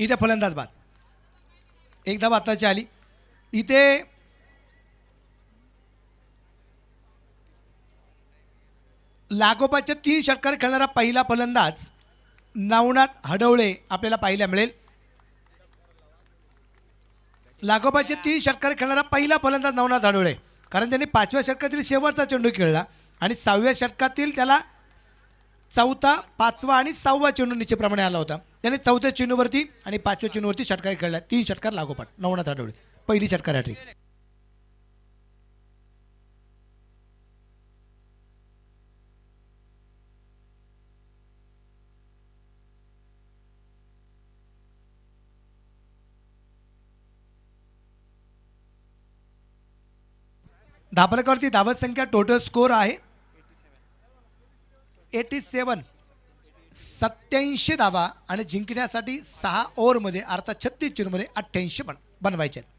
इथे फलंदाज बाद. एक धाव आताची आली. इथे लागोपाठच्या 3 षटकार खेळणारा पहिला फलंदाज नवनाथ हडवळे आपल्याला पाहायला मिळेल. लागोपाठचे 3 षटकार खेळणारा पहिला फलंदाज नवनाथ हडवळे. कारण त्यांनी 5व्या षटकातील शेवटचा चेंडू खेळला आणि 6व्या षटकातील त्याला 4था, 5वा आणि 6वा चेंडू निश्चितप्रमाणे आला होता. त्याने 4थ्या चेंडूवरती आणि 5व्या चेंडूवरती षटकार खेळला. 3 षटकार लागोपाठ नवनाथ आठवडे. पहिली षटकार हॅट्रिक. धापलकावरती धावत संख्या टोटल स्कोर आहे 87 87 धावा आणि जिंकण्यासाठी 6 ओव्हरमध्ये अर्थात 36 चेंडूमध्ये 88 बनवायचे आहेत.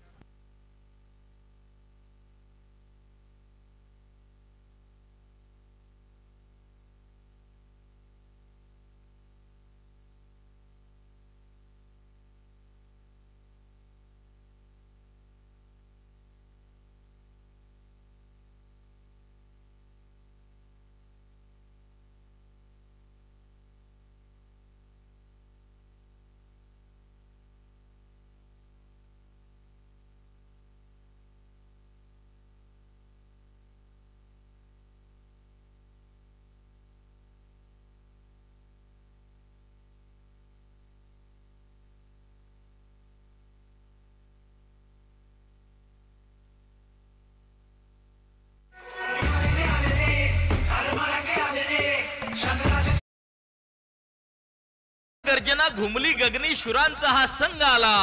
गर्जना घुमली गगनी शुरांचा हा संघ आला.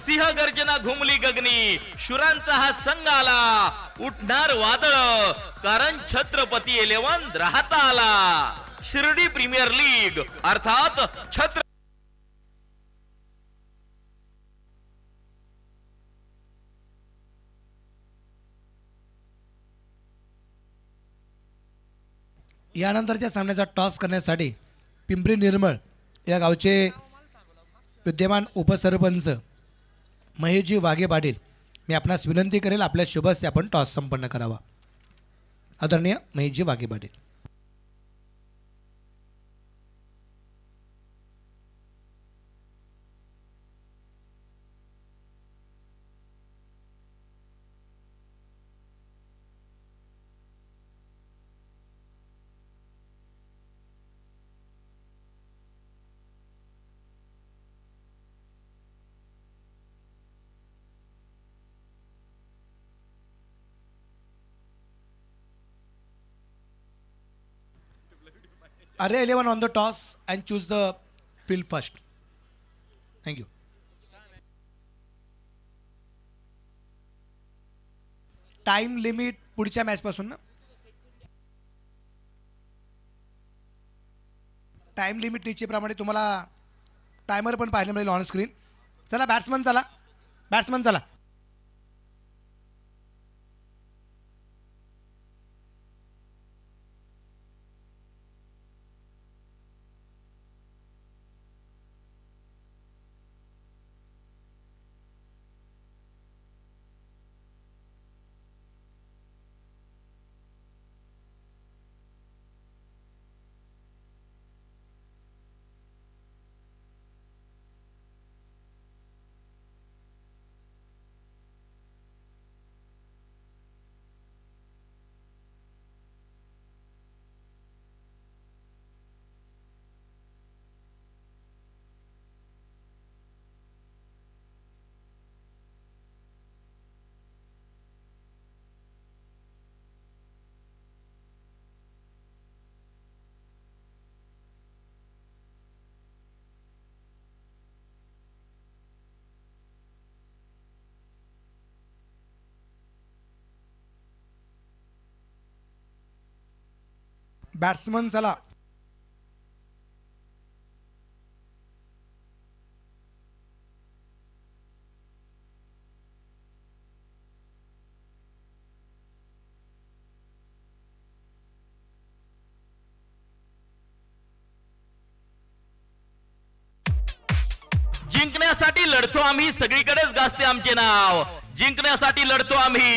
सिंह गर्जना घुमली गगनी शुरांचा हा संघ आला. उठणार वादळ कारण छत्रपती 11 राहता आला. शिर्डी प्रीमियर लीग अर्थात छत्र यानंतरच्या सामन्याचा टॉस करण्यासाठी पिंपरी निर्मळ या गावचे विद्यमान उपसरपंच महेशजी वाघे पाटील मी आपणास विनंती करेल आपल्या शुभ हस्ते आपण टॉस संपन्न करावा. आदरणीय Maheshji Wahge Patil. Array 11 on the toss and choose the field first. Thank you. Time limit पुढच्या मॅच पासून ना टाइम लिमिट निश्चितप्रमाणे तुम्हाला टायमर पण पाहायला मिळेल ऑन स्क्रीन. चला बॅट्समन चला. बॅट्समन चला. जिंकण्यासाठी लढतो आम्ही. सगळीकडेच गाजते आमचे नाव. जिंकण्यासाठी लढतो आम्ही.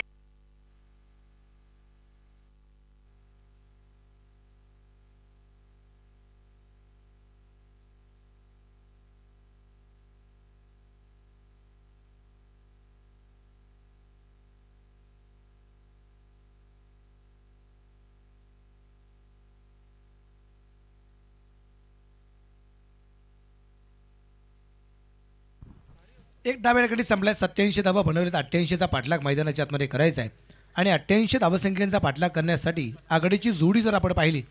एक डाव्याकडे संपलाय. 87 धावा बनवलेत. 88चा पाठलाग मैदानाच्या आतमध्ये करायचा आहे आणि 88 धावसंख्येचा पाठलाग करण्यासाठी आघाडीची जोडी जर आपण पाहिली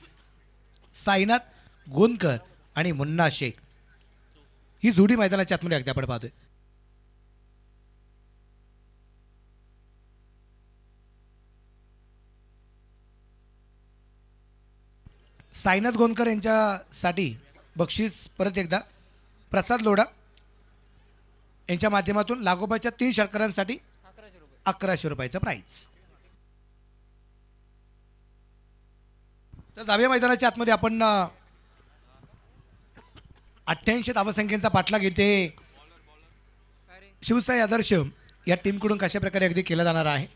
साईनाथ गोंदकर आणि मुन्ना शेख ही जोडी मैदानाच्या आतमध्ये अगदी आपण पाहतोय. साईनाथ गोंदकर यांच्यासाठी बक्षीस परत एकदा प्रसाद लोढा यांच्या माध्यमातून लागोपाच्या 3 षटकारांसाठी 1100 रुपयाचं प्राईज. तर जावे मैदानाच्या आतमध्ये आपण 88 धावसंख्येचा पाठलाग इथे शिवसाई आदर्श या टीमकडून कशा प्रकारे अगदी केला जाणार आहे.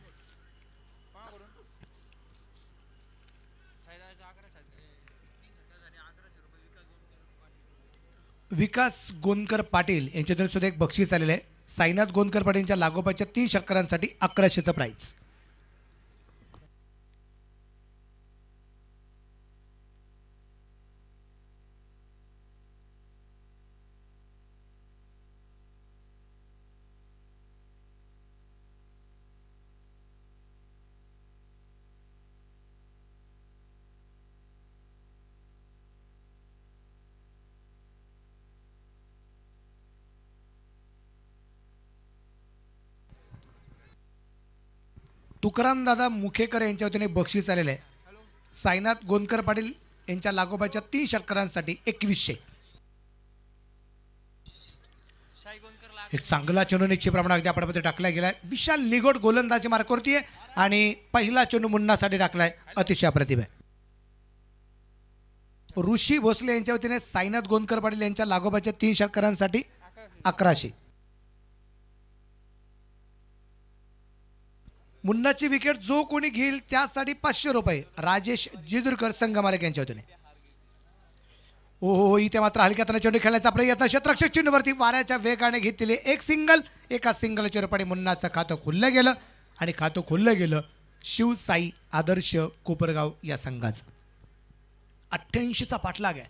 विकास गोंदकर पाटील यांच्यातून सुद्धा एक बक्षीस आलेलं आहे. साईनाथ गोंदकर पाटील यांच्या लागोपाच्या 3 षटकारांसाठी 1100चं प्राईज. तुकाराम दादा मुखेकर यांच्या वतीने बक्षीस आलेलं आहे. साईनाथ गोंदकर पाटील यांच्या लागोपाच्या 3 षटकारांसाठी 2100. एक चांगला चेंडू निश्चित प्रमाणात अगदी आपल्यामध्ये टाकला गेलाय. विशाल निगोट गोलंदाजी मार्कवरती आहे आणि पहिला चेंडू मुन्नासाठी टाकलाय. अतिशय प्रतिभा आहे. ऋषी भोसले यांच्या वतीने साईनाथ गोंदकर पाटील यांच्या लागोपाच्या 3 षटकारांसाठी 1100. मुन्नाची विकेट जो कोणी घेईल त्यासाठी 500 रुपये. राजेश जिजुरकर संगमालक यांच्या वतीने. ओहो, इथे मात्र हलक्यातनं चेंडू खेळण्याचा प्रयत्न. क्षेत्ररक्षक चेंडूवरती वाऱ्याच्या वेगाने घेतलेले एक सिंगल. एका सिंगलच्या रूपाने मुन्नाचं खातं खुललं गेलं आणि खातं खुललं गेलं शिवसाई आदर्श कोपरगाव या संघाचं. 88चा पाठलाग आहे.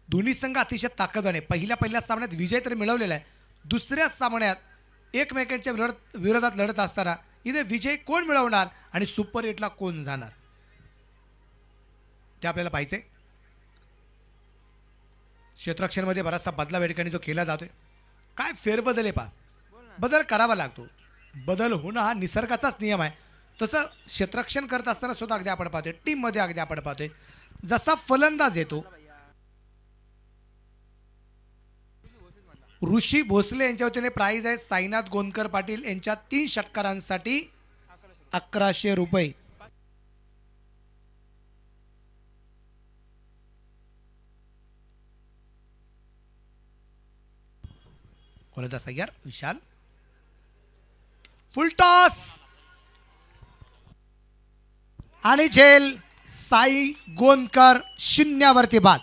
दोन्ही संघ अतिशय ताकदवाने. पहिल्या सामन्यात विजय तर मिळवलेला आहे. दुसऱ्या सामन्यात एकमेकांच्या विरोधात लढत असताना इथे विजय कोण मिळवणार आणि सुपर 8ला कोण जाणार ते आपल्याला पाहिजे. क्षेत्ररक्षणामध्ये बराचसा बदलाव या ठिकाणी जो केला जातोय. काय फेरबदल आहे. बदल करावा लागतो. बदल होणं हा निसर्गाचाच नियम आहे. तसं क्षेत्ररक्षण करत असताना सुद्धा अगदी आपण पाहतोय. टीममध्ये अगदी आपण पाहतोय जसा फलंदाज येतो. ऋषी भोसले यांच्या वतीने प्राईज आहे. साईनाथ गोंदकर पाटील यांच्या 3 षटकारांसाठी 1100 रुपये. गोलंदाज तयार. विशाल फुलटॉस आणि झेल. साई गोंदकर 0वरती बाद.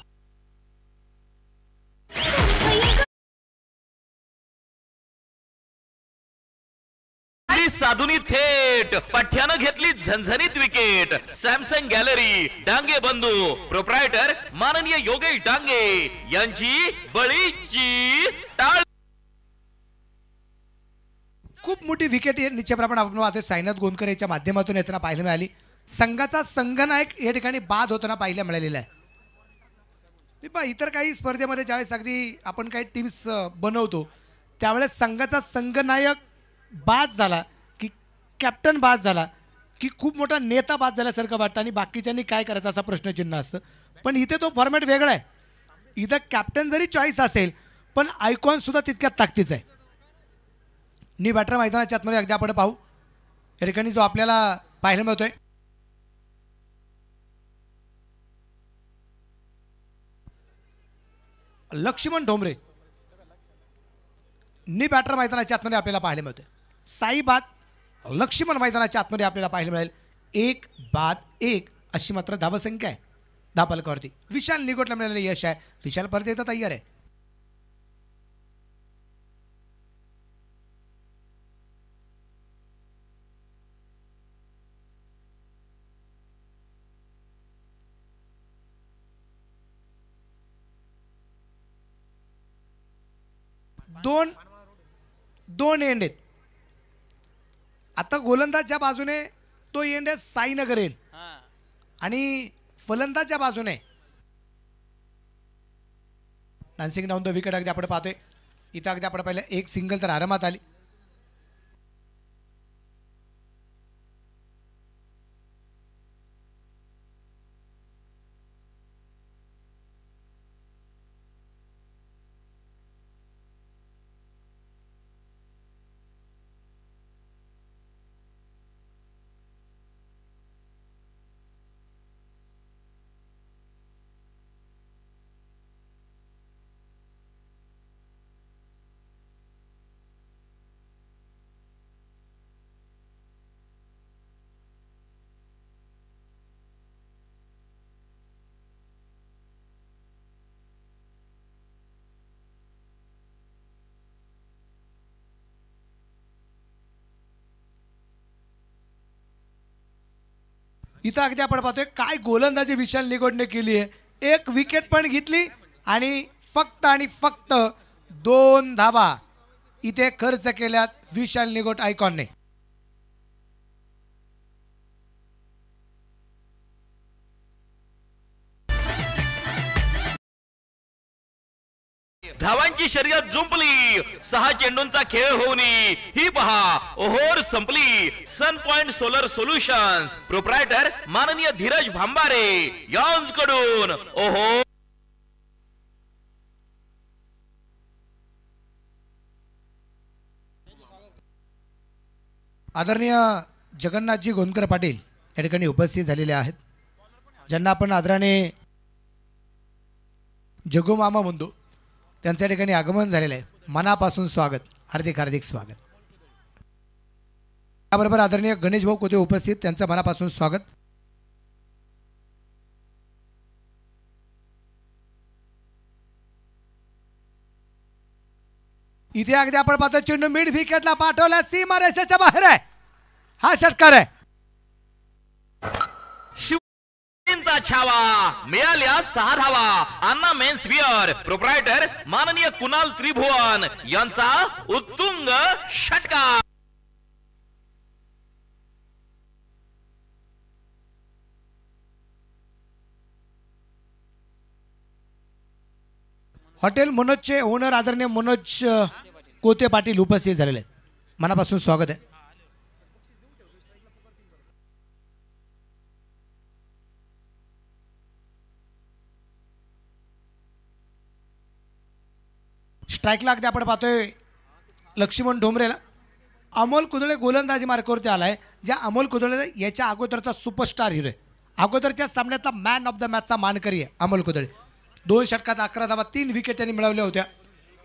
साधुनी थेट पठ्यानं घेतली झणझणीत विकेट. सॅमसंग गॅलरी डांगे बंधू प्रोप्रायटर माननीय योगेश डांगे यांची बळीची टाळ. खूप मोठी विकेट निश्चितप्रमाणे आपण पाहतोय साईनाथ गोंदकर यांच्या माध्यमातून येताना पाहायला मिळाली. संघाचा संघनायक या ठिकाणी बाद होताना पाहायला मिळालेला आहे. इतर काही स्पर्धेमध्ये ज्यावेळेस अगदी आपण काही टीम्स बनवतो त्यावेळेस संघाचा संघनायक बाद झाला की कॅप्टन बाद झाला की खूप मोठा नेता बाद झाल्यासारखं वाटतं आणि बाकीच्यांनी काय करायचं असा प्रश्नचिन्ह असतं. पण इथे तो फॉर्मॅट वेगळा आहे. इथं कॅप्टन जरी चॉईस असेल पण आयकॉन सुद्धा तितक्यात ताकदीचा आहे. नी बॅटर मैदानाच्या आतमध्ये अगदी आपण पाहू या ठिकाणी जो आपल्याला पाहायला मिळतोय. लक्ष्मण ढोंबरे नी बॅटर मैदानाच्या आतमध्ये आपल्याला पाहायला मिळतोय. साई बाद लक्ष्मण मैदानाच्या आतमध्ये आपल्याला पाहायला मिळेल. 1 बाद 1 अशी मात्र धावसंख्या आहे धापालकावरती. विशाल निगोटला मिळालेलं यश आहे. विशाल परत येतं तयार आहे. दोन एंड आहेत. आता गोलंदाज ज्या बाजूने तो एंड आहे साईनगर एंड आणि फलंदाजच्या बाजूने डान्सिंग डाऊन द विकेट अगदी आपण पाहतोय. इथं अगदी आपण पाहिलं एक सिंगल तर आरामात आली. इथं अगदी आपण पाहतोय काय गोलंदाजी विशाल निगोडने केली आहे. 1 विकेट पण घेतली आणि फक्त 2 धावा इथे खर्च केल्यात विशाल निगोड आयकॉनने. धावांची शर्यत जुंपली, 6 चेंडूंचा खेळ होऊन ही पहा ओहोर संपली. सन पॉइंट सोलर सोल्युशन्स प्रोप्रायटर माननीय धीरज भांबारे यांच्याकडून ओहो. आदरणीय जगन्नाथजी गोंदकर पाटील या ठिकाणी उपस्थित झालेले आहेत, ज्यांना आपण आदराने जगू मामा म्हणतो. त्यांच्या ठिकाणी आगमन झालेलं आहे. मनापासून स्वागत, हार्दिक हार्दिक स्वागत. त्याबरोबर आदरणीय गणेश भाऊ कोते उपस्थित, त्यांचं मनापासून स्वागत. इथे अगदी आपण पाहतो चेंडू मिड विकेटला पाठवला, सीमारेषेच्या बाहेर आहे. हा षटकार आहे. शिवचा छावा मिळाल्या 6 धावा. अन्ना मेन्स विअर प्रोप्रायटर माननीय कुणाल त्रिभुवन यांचा उत्तुंग षटकार. हॉटेल मनोजचे ओनर आदरणीय मनोज कोते पाटील उपस्थित झालेले आहेत. मनापासून स्वागत आहे. स्ट्राईकला अगदी आपण पाहतोय लक्ष्मण ढोंबरेला. अमोल कुदळे गोलंदाजी मार्कावरती आलाय. ज्या अमोल कुदळे याच्या अगोदरचा सुपरस्टार हिरो आहे, अगोदरच्या सामन्याचा मॅन ऑफ द मॅचचा मानकरी आहे अमोल कुदळे. 2 षटकात 11 धावा, 3 विकेट त्यांनी मिळवल्या होत्या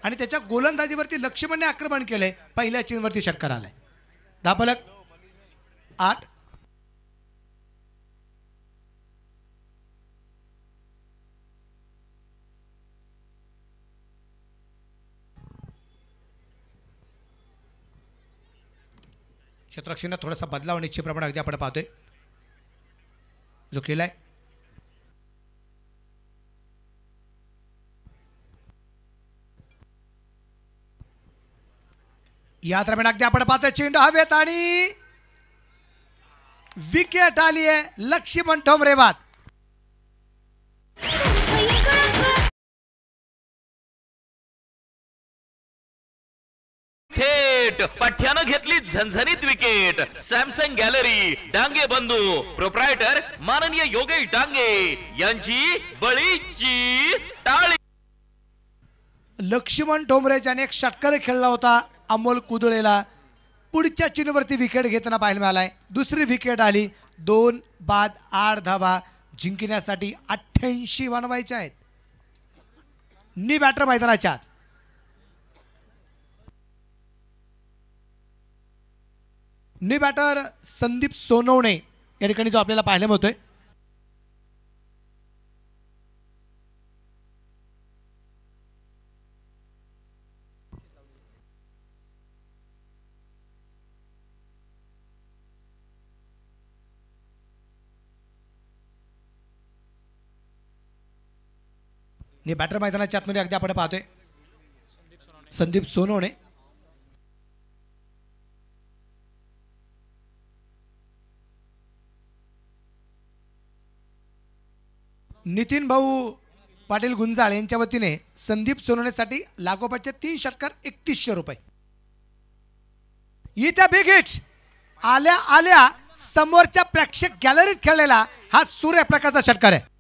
आणि त्याच्या गोलंदाजीवरती लक्ष्मणने आक्रमण केलंय. पहिल्या चेंडूवरती षटकार आलाय. धापलक 8. क्षेत्ररक्षणात थोडासा बदलाव निश्चितप्रमाणे अगदी आपण पाहतोय जो केलाय. या दरम्यान अगदी आपण पाहतोय चेंडू हवेत आणि विकेट आली आहे लक्ष्मण ढोंबरे बाद. थेट पठ्यानं घेतली झणझणीत विकेट. सॅमसंग गॅलरी डांगे बंधू प्रोप्रायटर माननीय योगेश डांगे यांची बळीची टाळी. लक्ष्मण ढोंबरे ज्याने एक षटकार खेळला होता अमोल कुदळेला, पुढच्या चेंडूवरती विकेट घेताना पाहायला मिळालाय. दुसरी विकेट आली. 2 बाद 8 धावा जिंकण्यासाठी 88 बनवायच्या आहेत. नी बॅटर मैदानाच्या आत. नी बॅटर संदीप सोनवणे या ठिकाणी जो आपल्याला पाहायला मिळतोय. नी बॅटर मैदानाच्या आतमध्ये अगदी आपण पाहतोय संदीप सोनवणे. नितीन भाऊ पाटील गुंजाळ यांच्या वतीने संदीप सोनवणेसाठी लागोपाठचे 3 षटकार 3100 रुपये. येत्या बिग हिट्स आल्या आल्या समोरच्या प्रेक्षक गॅलरीत खेळलेला हा सूर्यप्रकाशचा षटकार आहे.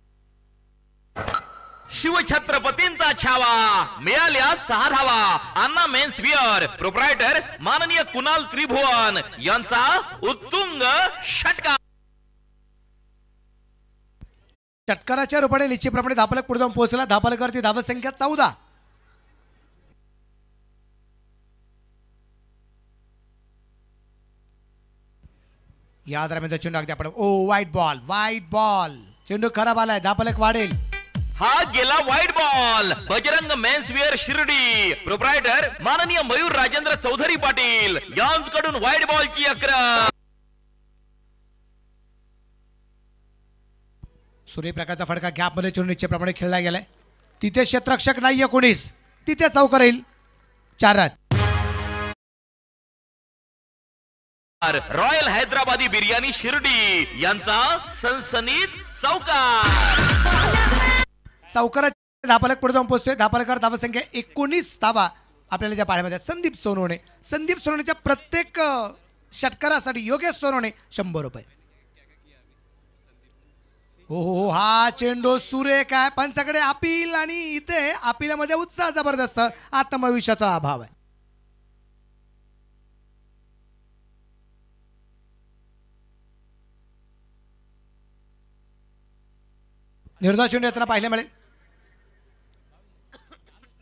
शिवछत्रपतींचा छावा मिळाल्या 6 धावा. अन्ना मेन्स विअर प्रोप्रायटर माननीय कुणाल त्रिभुवन यांचा उत्तुंग षटकार. षटकाराच्या रूपाने निश्चितप्रमाणे धापलक पुढे जाऊन पोहोचला. धापलकावरती धावसंख्या 14. या दरम्यान चेंडू अगदी आपण वाईट बॉल चेंडू खराब आलाय. धापलक वाढेल. हा गेला white ball. Bajrang men's wear Shirdi proprietor माननीय मयूर राजेंद्र चौधरी पाटील, यांच्याकडून व्हाईट बॉलची अक्र. सूर्यप्रकाशचा फटका गॅपमध्ये चेंडू निश्चितप्रमाणे खेळला गेलाय. तिथे क्षेत्ररक्षक नाहीये कोणीच, तिथे चौकार येईल. 4 रन. रॉयल हैदराबादी बिर्याणी शिर्डी यांचा सनसनीत चौकार. चौकारात धापालक पुढे जाऊन पोहोचतोय. धापालकर धावसंख्या 19 धावा आपल्याला ज्या पाळ्यामध्ये. संदीप सोनवणेच्या प्रत्येक षटकारासाठी योगेश सोनवणे 100 रुपये. हो हा चेंडू सुरेख आहे. पंचाकडे अपील आणि इथे अपिलामध्ये उत्साह जबरदस्त. आत्मविश्वासाचा अभाव आहे. निर्धाव चेंडू येताना पाहायला मिळेल.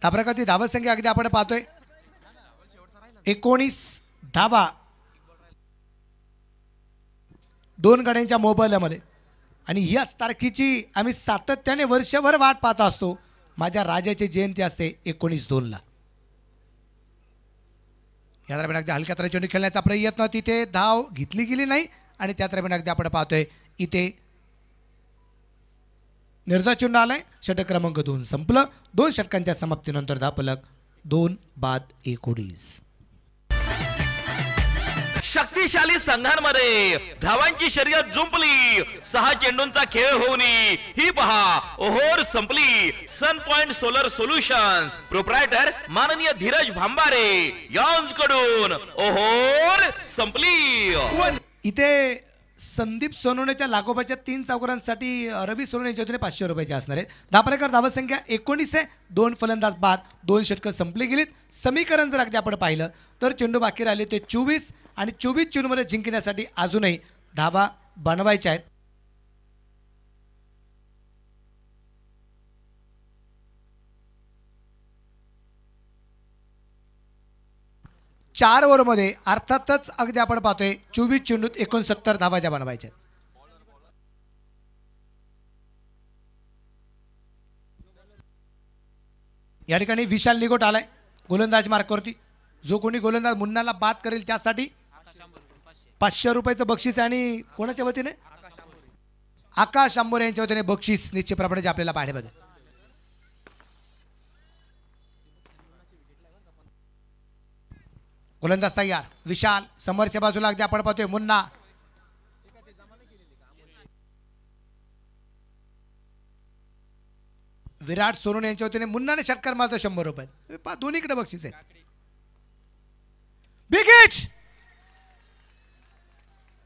धाप्रगती धावसंख्या अगदी आपण पाहतोय 19 धावा 2 गड्यांच्या मोबाईलमध्ये. आणि याच तारखेची आम्ही सातत्याने वर्षभर वाट पाहत असतो. माझ्या राजाची जयंती असते 19/2 या दरम्यान अगदी हलक्या तऱ्हेने चेंडू खेळण्याचा प्रयत्न, तिथे धाव घेतली गेली नाही. आणि त्या दरम्यान अगदी आपण पाहतोय इथे निर्धाव चेंडू आलाय. षटक क्रमांक 2 संपलं. 2 षटकांच्या समाप्तीनंतर धापलक 2/19. शक्तिशाली संघांमध्ये धावांची शर्यत जुंपली. 6 चेंडूंचा खेळ होऊन ही पहा ओहोर संपली. सन पॉइंट सोलर सोल्युशन्स प्रोप्रायटर माननीय धीरज भांबारे यांच्याकडून ओहोर संपली. इथे संदीप सोनवणेच्या लागोपाच्या 3 चौकारांसाठी रवी सोनवणे यांच्या वतीने 500 रुपयाचे असणार आहेत. धापरेकर धावसंख्या 19 आहे. 2 फलंदाज बाद. 2 षटकं संपली गेलीत. समीकरण जर अगदी आपण पाहिलं तर चेंडू बाकी राहिले ते 24 आणि 24 चेंडूमध्ये जिंकण्यासाठी अजूनही धावा बनवायच्या आहेत. चार ओव्हरमध्ये अर्थातच अगदी आपण पाहतोय 24 चेंडूत 69 धावा ज्या बनवायच्या. या ठिकाणी विशाल निगोट आलाय गोलंदाज मार्कवरती. जो कोणी गोलंदाज मुन्नाला बाद करेल त्यासाठी 500 रुपयाचं बक्षीस. आणि कोणाच्या वतीने आकाश आंबोरे यांच्या वतीने बक्षीस निश्चितप्रमाणे आपल्याला पाहायला मिळेल. गोलंदाज तयार. विशाल समोरच्या बाजूला अगदी आपण पाहतोय मुन्ना. विराट सोनवणे यांच्या वतीने मुन्नाने षटकार मारतो 100 रुपये. दोन्हीकडे बक्षीस आहे. विकेट.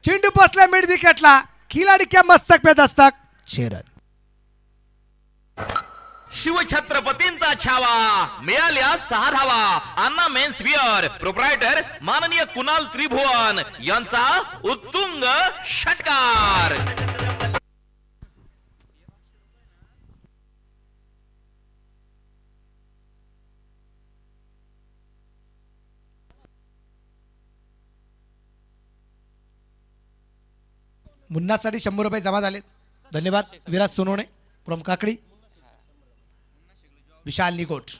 चेंडू पोचला मिड विकेटला. खिलाडी क्या मस्तक पे दस्तक. 6 रन. शिवछत्रपतींचा छावा मिळाल्या 6 धावा. अन्ना मेन्स विअर प्रोप्रायटर माननीय कुणाल त्रिभुवन यांचा उत्तुंग षटकार. मुन्नासाठी 100 रुपये जमा झाले. धन्यवाद विराट सोनवणे फ्रॉम काकडी. विशाल निगोट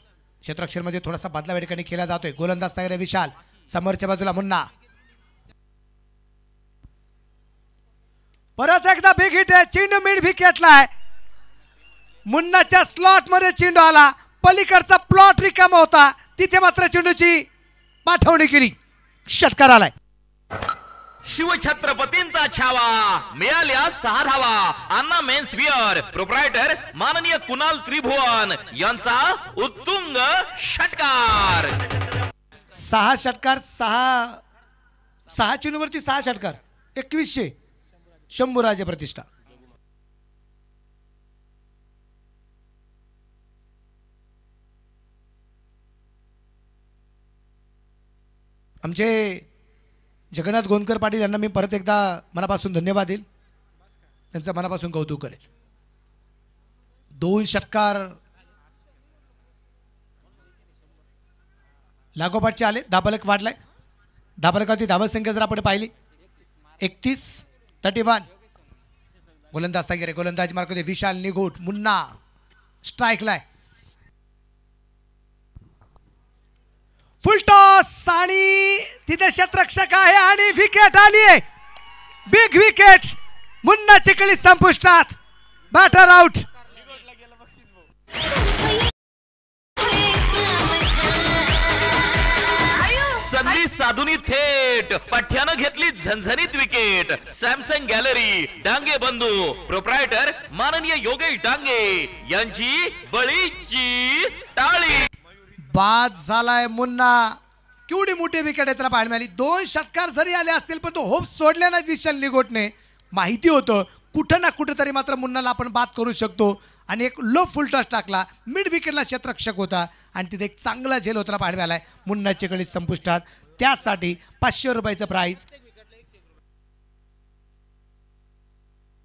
क्षेत्ररक्षणामध्ये थोडासा बदला या ठिकाणी केला जातोय. गोलंदाज तयार आहे विशाल. समोरच्या बाजूला मुन्ना. परत एकदा बिग हिट आहे. चेंडू मिड विकेटला आहे. मुन्नाच्या स्लॉट मध्ये चेंडू आला. पलीकडचा प्लॉट रिकामा होता. तिथे मात्र चेंडूची पाठवणी केली. षटकार आलाय. शिवछत्रपतींचा छावा मिळाल्या 6 धावा. अन्ना मेन्स विअर प्रोप्रायटर माननीय कुणाल त्रिभुवन यांचा उत्तुंग षटकार. 6 षटकार 6 चेंडूवरती 6 षटकार 2100. शंभूराजे प्रतिष्ठा. आमचे जगन्नाथ गोंदकर पाटील यांना मी परत एकदा मनापासून धन्यवाद देईल. त्यांचं मनापासून कौतुक करेल. 2 षटकार लागोपाठचे आले. धापलक वाढलाय. धापलकाची धावसंख्या जर आपण पाहिली 31-31. गोलंदाज तयार आहे. गोलंदाज मार्क होते विशाल निगोट. मुन्ना स्ट्राईकलाय. फुल टॉस आणि तिथे क्षेत्ररक्षक आहे आणि विकेट आली आहे. Big wicket. मुन्ना चिखली संपुष्टात. Batter out. संधी साधुनी थेट पठ्यानं घेतली झणझणीत विकेट. सॅमसंग गॅलरी डांगे बंधू प्रोप्रायटर माननीय योगेश डांगे यांची बळीची टाळी. बाद झालाय मुन्ना. केवढी मोठी विकेट आहे त्याला पाहायला मिळाली. 2 षटकार जरी आले असतील पण तो होप सोडल्या नाही विशाल निगोटने. माहिती होतं कुठं ना कुठं तरी मात्र मुन्नाला आपण बाद करू शकतो आणि एक लो फुल टच टाकला. मिड विकेटला क्षेत्ररक्षक होता आणि तिथे एक चांगला झेल होताना पाहायला मिळालाय. मुन्नाची गणित संपुष्टात. त्यासाठी 500 रुपयाचं प्राइज.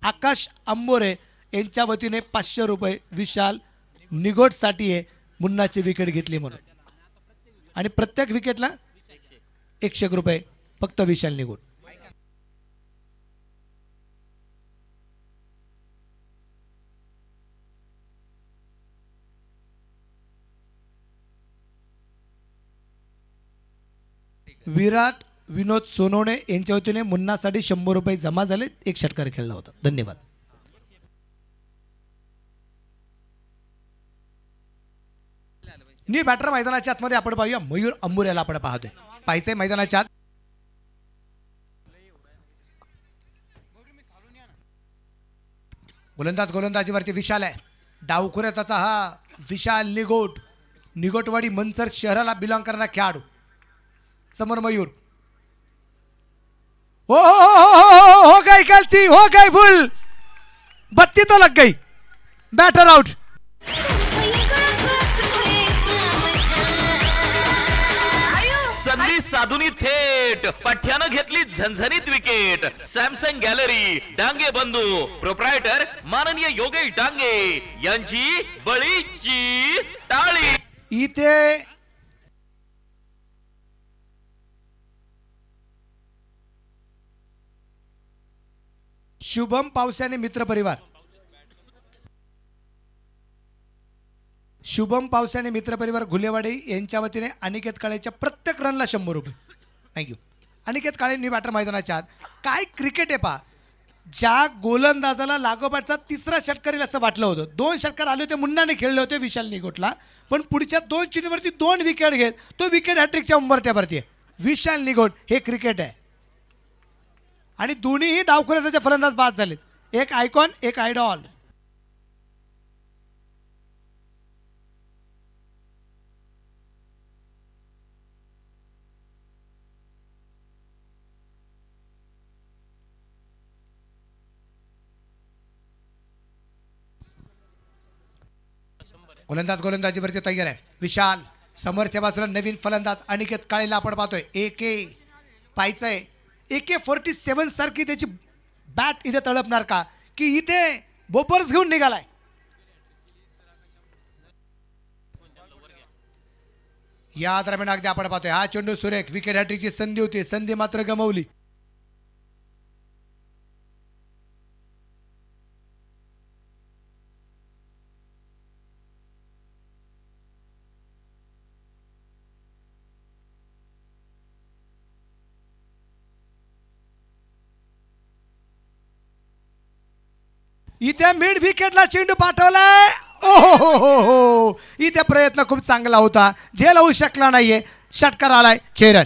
आकाश अंबोरे यांच्या वतीने 500 रुपये विशाल निगोटसाठी आहे. मुन्नाची विकेट घेतली म्हणून. आणि प्रत्येक विकेटला 100 रुपये फक्त विशाल निगोट. विराट विनोद सोनवणे यांच्या वतीने मुन्नासाठी 100 रुपये जमा झाले. 1 षटकार खेळला होता. धन्यवाद. न्यू बॅटर मैदानाच्या आतमध्ये आपण पाहूया मयूर अंबुऱ्याला आपण पाहतोय. पाहायचंय मैदानाच्या आत. गोलंदाजीवरती विशाल आहे. डावखुऱ्याचा हा विशाल निगोट. निगोटवाडी मंचर शहराला बिलॉंग करणारा खेळाडू. समोर मयूर. हो गई गलती, हो गई भूल, बत्ती तो लग गई. Batter out. संधी साधुनी थेट पठ्यानं घेतली झणझणीत विकेट. सॅमसंग गॅलरी डांगे बंधू प्रोप्रायटर माननीय योगेश डांगे यांची बळीची टाळी. इथे शुभम पावसाने मित्र परिवार. शुभम पावसाने मित्र परिवार घुलेवाडी यांच्या वतीने अनिकेत काळेच्या प्रत्येक रनला 100 रुपये. थँक्यू. अनिकेत काळे न्यू बॅटर मैदानाच्या आत. काय क्रिकेट आहे पहा. ज्या गोलंदाजाला लागोपाठचा 3रा षटकार येईल असं वाटलं होतं. 2 षटकार आले होते. मुन्नाने खेळले होते विशाल निगोटला. पण पुढच्या 2 चेंडूवरती 2 विकेट घेत तो विकेट हॅट्रिकच्या उंबरठ्यावरती आहे. विशाल निगोट हे क्रिकेट आहे. आणि दोन्हीही डावखुऱ्याचे फलंदाज बाद झालेत. एक आयकॉन, एक आयडॉल. गोलंदाजीवरती तयार आहे विशाल. समोरच्या बाजूला नवीन फलंदाज अनिकेत काळेला आपण पाहतोय. AK पाहायचंय. AK-47 सारखी त्याची बॅट इथे तळपणार का की इथे बोपर्स घेऊन निघालाय. या दरम्यान अगदी आपण पाहतोय हा चेंडू सुरेख. विकेट हॅट्रिकची संधी होती. संधी मात्र गमावली. इथे मिड विकेटला चेंडू पाठवलाय. ओहो, इथे प्रयत्न खूप चांगला होता. झेल होऊ शकला नाहीये. षटकार आलाय. चेरन.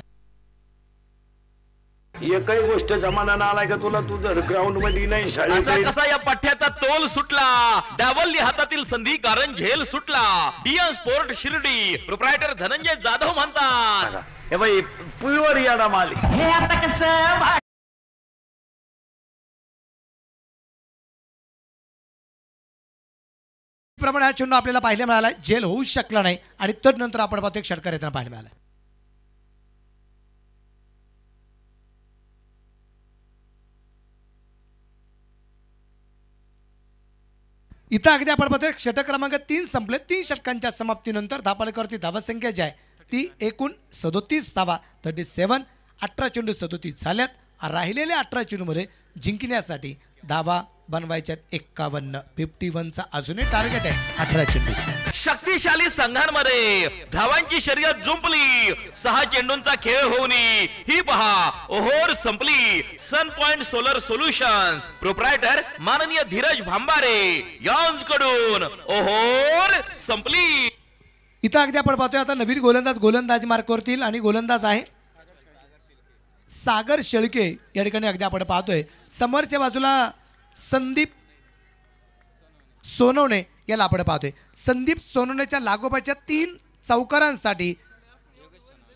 एकही गोष्ट जमाना आलाय का तुला? तू जर ग्राउंड मध्ये नाही शाळेत असा कसा या पठ्याचा तोल सुटला. डावलली हातातील संधी कारण झेल सुटला. Indian sport Shirdi proprietor Dhananjay Jadhav म्हणतात हे बाई प्युअर याडा माली. हे आता कसं प्रमाणे हा चेंडू आपल्याला पाहायला मिळाला. झेल होऊ शकला नाही आणि तदनंतर आपण पाहतो एक षटकार येताना पाहायला मिळाला. इथं अगदी आपण पाहतोय षटक क्रमांक 3 संपले. 3 षटकांच्या समाप्तीनंतर धापालेकरती धावसंख्या जी आहे ती एकूण 37 धावा 37. 18 चेंडू 37 झाल्यात. राहिलेल्या 18 चेंडूमध्ये जिंकण्यासाठी धावा बनवायच्यात 51. 51चा अजूनही टार्गेट आहे. 18 चेंडू. शक्तिशाली संघांमध्ये धावांची शर्यत जुंपली. 6 चेंडूंचा खेळ होऊन ही पहा ओहोर संपली. सन पॉइंट सोलर सोल्युशन्स प्रोप्रायटर माननीय धीरज भांबारे यांकडून ओहोर संपली. इथं अगदी आपण पाहतोय आता नवीन गोलंदाजी मार्क करतील आणि गोलंदाज आहे सागर शेळके. या ठिकाणी अगदी आपण पाहतोय समोरच्या बाजूला संदीप सोनवणे याला आपण पाहतोय. संदीप सोनवणेच्या लागोपाठच्या 3 चौकारांसाठी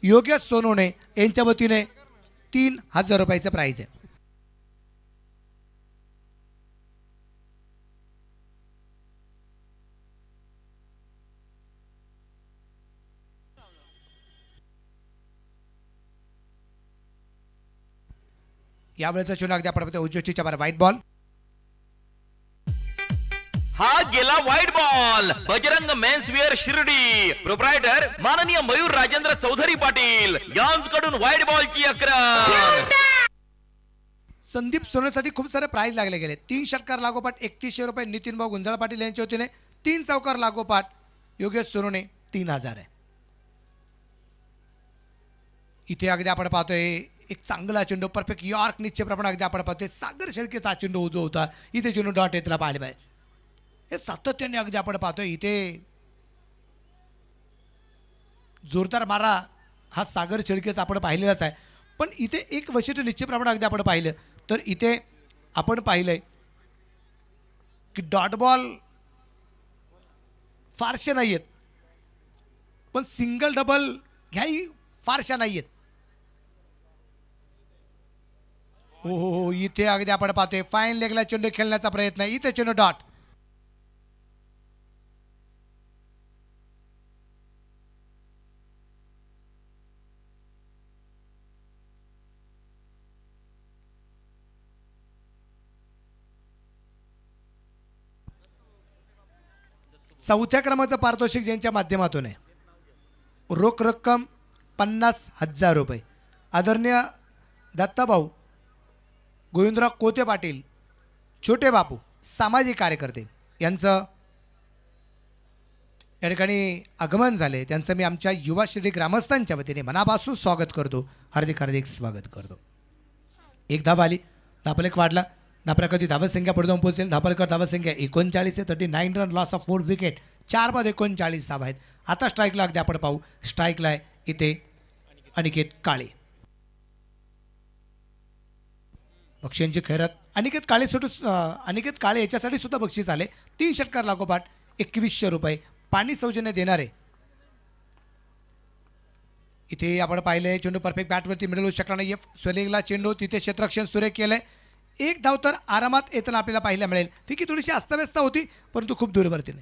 योगेश सोनवणे यांच्या वतीने 3000 रुपयाचं प्राइज आहे. यावेळेचा चेंडू अगदी आपण पाहतोय उजवीच्या बाहेर व्हाईट बॉल. हा गेला white ball. Bajrang menswear Shirdi proprietor माननीय मयूर राजेंद्र चौधरी पाटील यांकडून व्हाईट बॉलची अक्रम. संदीप सोनवणेसाठी खूप सारे प्राइज लागले गेले. 3 षटकार लागोपाठ 3100 रुपये नितीन भाऊ गुंजाळ पाटील यांच्या वतीने. 3 चौकार लागोपाठ योगेश सोनवणे 3000 आहे. इथे अगदी आपण पाहतोय एक चांगला चेंडू परफेक्ट यॉर्क निश्चयप्रमाणे अगदी आपण पाहतोय सागर शेळकेचा चेंडू उजवा होता. इथे चेंडू डॉट येतला पाहिले पाहिजे. हे सातत्याने अगदी आपण पाहतोय इथे जोरदार मारा हा सागर शेळकेचा आपण पाहिलेलाच आहे. पण इथे एक वैशिष्ट्य निश्चितप्रमाणे अगदी आपण पाहिलं तर इथे आपण पाहिलंय की डॉट बॉल फारशे नाही आहेत पण सिंगल डबल ह्याही फारशा नाही आहेत. हो हो हो इथे अगदी आपण पाहतोय फाईन लेगला चेंडू खेळण्याचा प्रयत्न आहे. इथे चेंडू डॉट. चौथ्या क्रमांकाचं पारितोषिक ज्यांच्या माध्यमातून आहे रोख रक्कम 50,000 रुपये. आदरणीय दत्ताभाऊ गोविंदराव कोते पाटील छोटे बापू सामाजिक कार्यकर्ते यांचं या ठिकाणी आगमन झाले. त्यांचं मी आमच्या युवा शिर्डी ग्रामस्थांच्या वतीने मनापासून स्वागत करतो. हार्दिक हार्दिक स्वागत करतो. एक धाव आली. धापलेक वाढला. धापल्याकरती धावसंख्या पुढे जाऊन पोहोचेल. धापलकर धावसंख्या 39 आहे. 39 रन लॉस ऑफ 4 विकेट. 4 बाद 39 धावा आहेत. आता स्ट्राईकला अगदी आपण पाहू. स्ट्राईकला आहे इथे अनिकेत काळे. बक्षिसांची खैरात अनिकेत काळे याच्यासाठी सुद्धा बक्षीस आले. 3 षटकार लागोपाठ 2100 रुपये पाणी सौजन्य देणारे. इथे आपण पाहिलंय चेंडू परफेक्ट बॅटवरती मिळवू शकला नाही. स्वेलिंगला चेंडू तिथे क्षेत्ररक्षण सुरेख केलंय. एक धाव तर आरामात येताना आपल्याला पाहायला मिळेल. फिकी थोडीशी अस्ताव्यस्त होती परंतु खूप दूरवरतीने.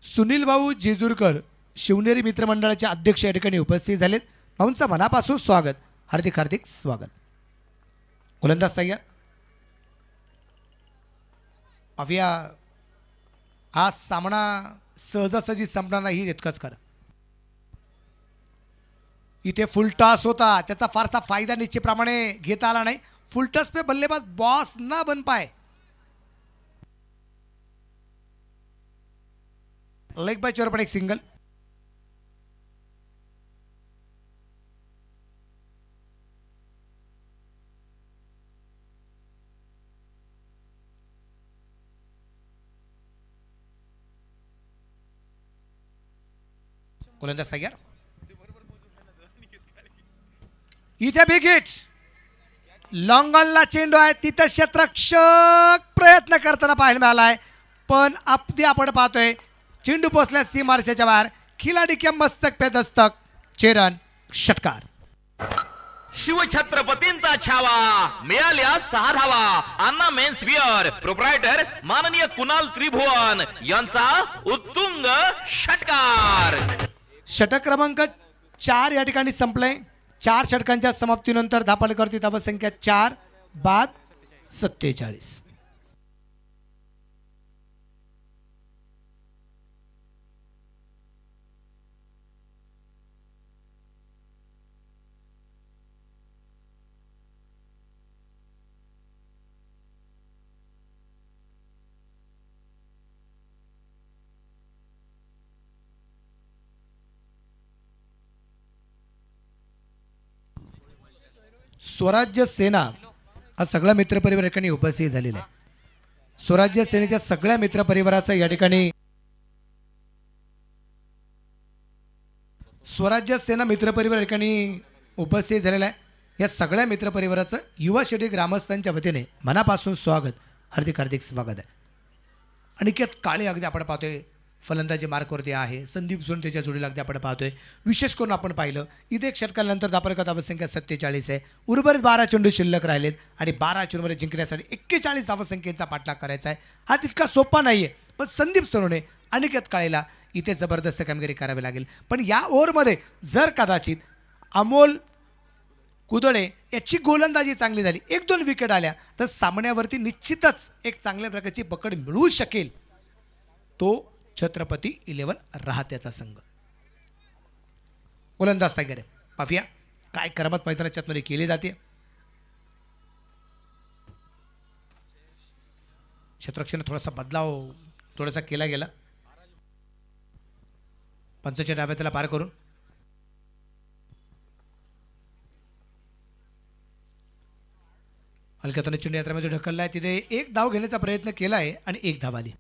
सुनील भाऊ जेजूरकर शिवनेरी मित्रमंडळाचे अध्यक्ष या ठिकाणी उपस्थित झालेत. भाऊंचं मनापासून स्वागत. हार्दिक हार्दिक स्वागत. गोलंदाज तयार. पाहूया हा सामना सहजासहजी संपणार नाही इतकंच खरं. इथे फुल टॉस होता. त्याचा फारसा फायदा निश्चितप्रमाणे घेता आला नाही. फुल टॉस पे बल्लेबाज बॉस ना बन पाए. लेग बाय चोर पण एक सिंगल. गोलंदाज तयार. इथे बिग हिट. लॉंग ऑनला चेंडू आहे. तिथं क्षेत्ररक्षक प्रयत्न करताना पाहायला मिळालाय पण अगदी आपण पाहतोय चेंडू पोचल्या सीमारेषेच्या बाहेर. खिलाडी के मस्तक पे दस्तक. चेरन षटकार. शिवछत्रपतींचा छावा. मिळाल्या 6 धावा. अन्ना मेन्सवेअर प्रोप्रायटर माननीय कुणाल त्रिभुवन यांचा उत्तुंग षटकार. षटक क्रमांक 4 या ठिकाणी संपलंय. 4 षटकांच्या समाप्तीनंतर धापलकरती धावसंख्या 4 बाद 47. स्वराज्य सेना हा सगळा मित्रपरिवार या ठिकाणी उपस्थित झालेला आहे. स्वराज्य सेनेच्या सगळ्या मित्रपरिवाराचं या ठिकाणी स्वराज्य सेना मित्रपरिवार या ठिकाणी उपस्थित झालेला आहे. या सगळ्या मित्रपरिवाराचं युवा शिर्डी ग्रामस्थांच्या वतीने मनापासून स्वागत, हार्दिक हार्दिक स्वागत आहे. अनिकेत काळे अगदी आपण पाहतोय फलंदाजी मार्कवरती आहे. संदीप सोन त्याच्या जोडीला अगदी आपण पाहतोय. विशेष करून आपण पाहिलं इथे एक षटकानंतर धापलका धावसंख्या 47 आहे. उर्वरित 12 चेंडू शिल्लक राहिलेत आणि 12 चेंडूमध्ये जिंकण्यासाठी 41 धावसंख्येचा पाठलाग करायचा आहे. हा तितका सोपा नाही आहे, पण संदीप सोनने अनिकेत काळेला इथे जबरदस्त कामगिरी करावी लागेल. पण या ओव्हरमध्ये जर कदाचित अमोल कुदळे याची गोलंदाजी चांगली झाली, 1-2 विकेट आल्या, तर सामन्यावरती निश्चितच एक चांगल्या प्रकारची पकड मिळू शकेल तो छत्रपती 11 राहत्याचा संघ. गोलंदाज टायगर आहे पाफिया, काय करमत मैदानाच्या आतमध्ये केली जाते. क्षेत्ररक्षण थोडासा बदलाव थोडासा केला गेला. पंचाच्या डाव्या त्याला पार करून हलक्यातून चेंडू यात्रेमध्ये ढकलला आहे. तिथे एक धाव घेण्याचा प्रयत्न केला आहे आणि एक धाव आली.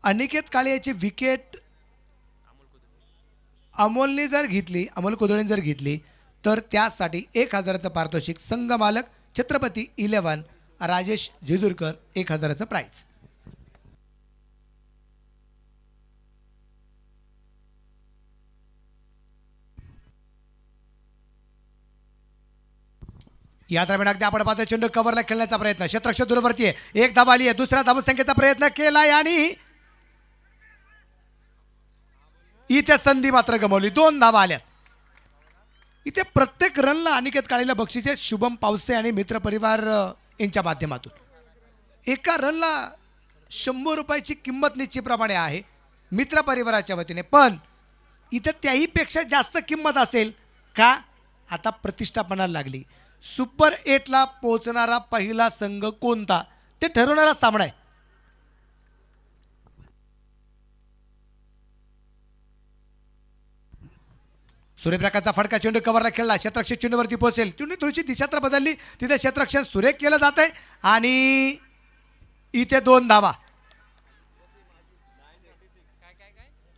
अनिकेत काळे याची विकेट अमोलने जर घेतली, अमोल कुदळेने जर घेतली, तर त्यासाठी 1000चं पारितोषिक. संघ मालक छत्रपती 11 राजेश जेजुरकर 1000चं प्राइज. या दरम्यान अगदी आपण पाहतो चेंडू कव्हरला खेळण्याचा प्रयत्न, क्षेत्ररक्षक दूरवरती आहे, एक धाव आली आहे. दुसऱ्या धावसंख्येचा प्रयत्न केलाय आणि इथे संधी मात्र गमावली. 2 धावा आल्या. इथे प्रत्येक रनला अनिकेत काळेला बक्षीस आहे शुभम पावसे आणि मित्र परिवार यांच्या माध्यमातून. एका रनला 100 रुपयाची किंमत निश्चितप्रमाणे आहे मित्र परिवाराच्या वतीने, पण इथे त्याही पेक्षा जास्त किंमत असेल का, आता प्रतिष्ठापनाला लागली. सुपर 8ला पोहोचणारा पहिला संघ कोणता ते ठरवणारा सामना आहे. सूर्यप्रकाशचा फटका चेंडू कव्हरला खेळला, क्षेत्ररक्षक चेंडूवरती पोहोचेल. चेंडू थोडीशी दिशा तर बदलली, तिथे क्षेत्ररक्षण सुरेख केलं जात आहे आणि इथे 2 धावा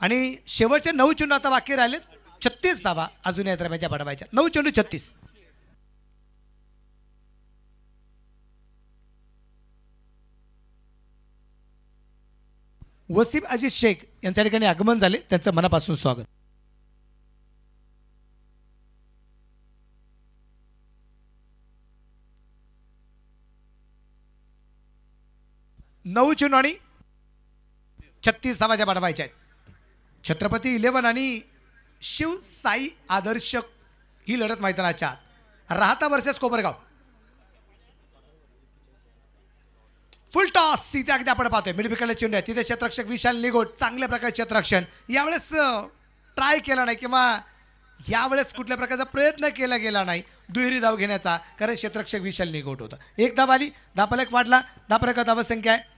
आणि शेवटचे 9 चेंडू आता बाकी राहिलेत. 36 धावा अजून या दरम्यानच्या बडवायच्या. 9 चेंडू 36. वसीम अजीज शेख यांच्या ठिकाणी आगमन झाले, त्यांचं मनापासून स्वागत. नऊ चेंडू आणि 36 धावा ज्या बडवायच्या आहेत. छत्रपती 11 आणि शिव साई आदर्श ही लढत मैदानाच्या राहता वर्सेस कोपरगाव. फुल टॉस इथे अगदी आपण पाहतोय. मिडविकेटला चेंडू आहे, तिथे क्षेत्ररक्षक विशाल निगोट चांगल्या प्रकारचे क्षेत्ररक्षण. यावेळेस ट्राय केला नाही किंवा यावेळेस कुठल्या प्रकारचा प्रयत्न केला गेला नाही दुहेरी धाव घेण्याचा, कारण क्षेत्ररक्षक विशाल निगोट होता. एक धाव आली, धापलक वाढला. धापलक धावसंख्या आहे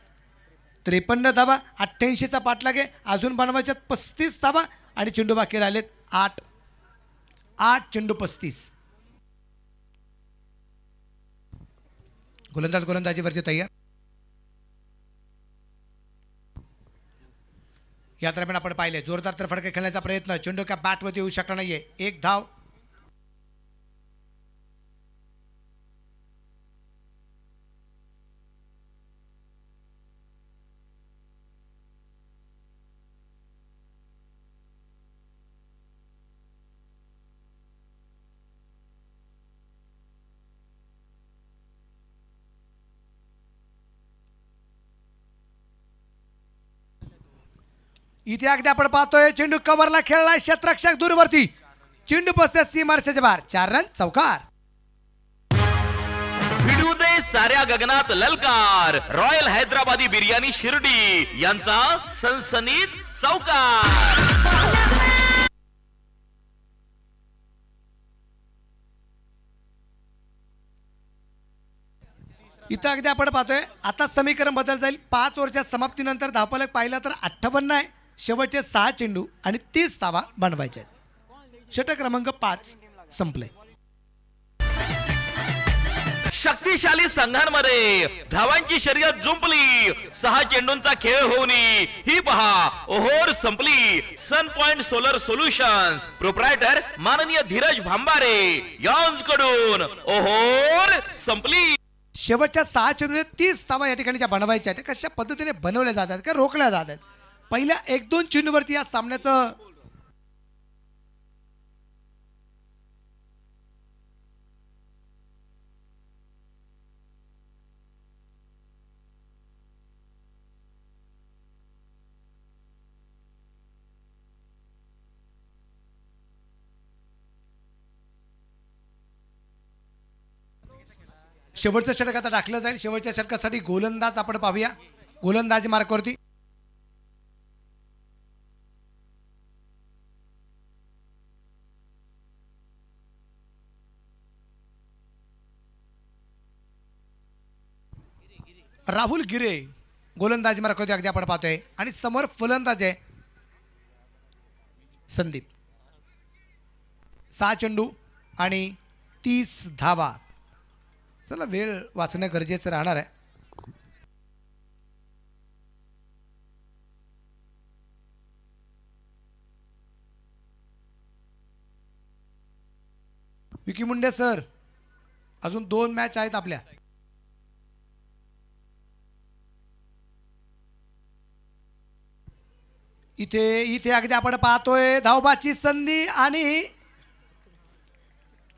53 धावा. 88चा पाठलाग आहे. अजून बनवायच्यात 35 धावा आणि चेंडू बाकी राहिलेत 8 चेंडू 35. गोलंदाज गोलंदाजीवरती तयार. या दरम्यान आपण पाहिले जोरदार तर फटके खेळण्याचा प्रयत्न, चेंडू का बॅटवरती येऊ शकला नाहीये. एक धाव. इथे अगदी आपण पाहतोय चेंडू कव्हरला खेळलाय, क्षेत्ररक्षक दूरवरती, चेंडू बसते सीमारेषेच्या बाहेर. 4 रन चौकार. भिडू दे साऱ्या गगनात ललकार. रॉयल हैदराबादी बिर्याणी शिर्डी यांचा सनसनीत चौकार. इथं अगदी आपण पाहतोय आता समीकरण बदल जाईल. 5 ओव्हरच्या समाप्तीनंतर धावफलक पाहिला तर 58 आहे. शेवटचे 6 चेंडू आणि 30 धावा बनवायचे आहेत. षटक क्रमांक 5 संपले. शक्तिशाली संघांमध्ये धावांची शर्यत जुंपली. 6 चेंडूंचा खेळ होऊन ही पहा ओहोर संपली. सन पॉइंट सोलर सोल्युशन्स प्रोप्रायटर माननीय धीरज भांबारे यांच्याकडून ओहोर संपली. शेवटच्या 6 चेंडूने 30 धावा या ठिकाणी ज्या बनवायच्या आहेत कशा पद्धतीने बनवल्या जातात का रोखल्या जातात. पहिल्या 1-2 चेंडूवरती या सामन्याचं शेवटचं षटक आता टाकलं जाईल. शेवटच्या षटकासाठी गोलंदाज आपण पाहूया. गोलंदाजी मार्कवरती राहुल गिरे गोलंदाजी मार्कवरती अगदी आपण पाहतोय. आणि समोर फलंदाज आहे संदीप. 6 चेंडू आणि 30 धावा. चला वेळ वाचणं गरजेचं राहणार आहे. विकी मुंडे सर अजून 2 मॅच आहेत आपल्या. इथे अगदी आपण पाहतोय धावबाची संधी आणि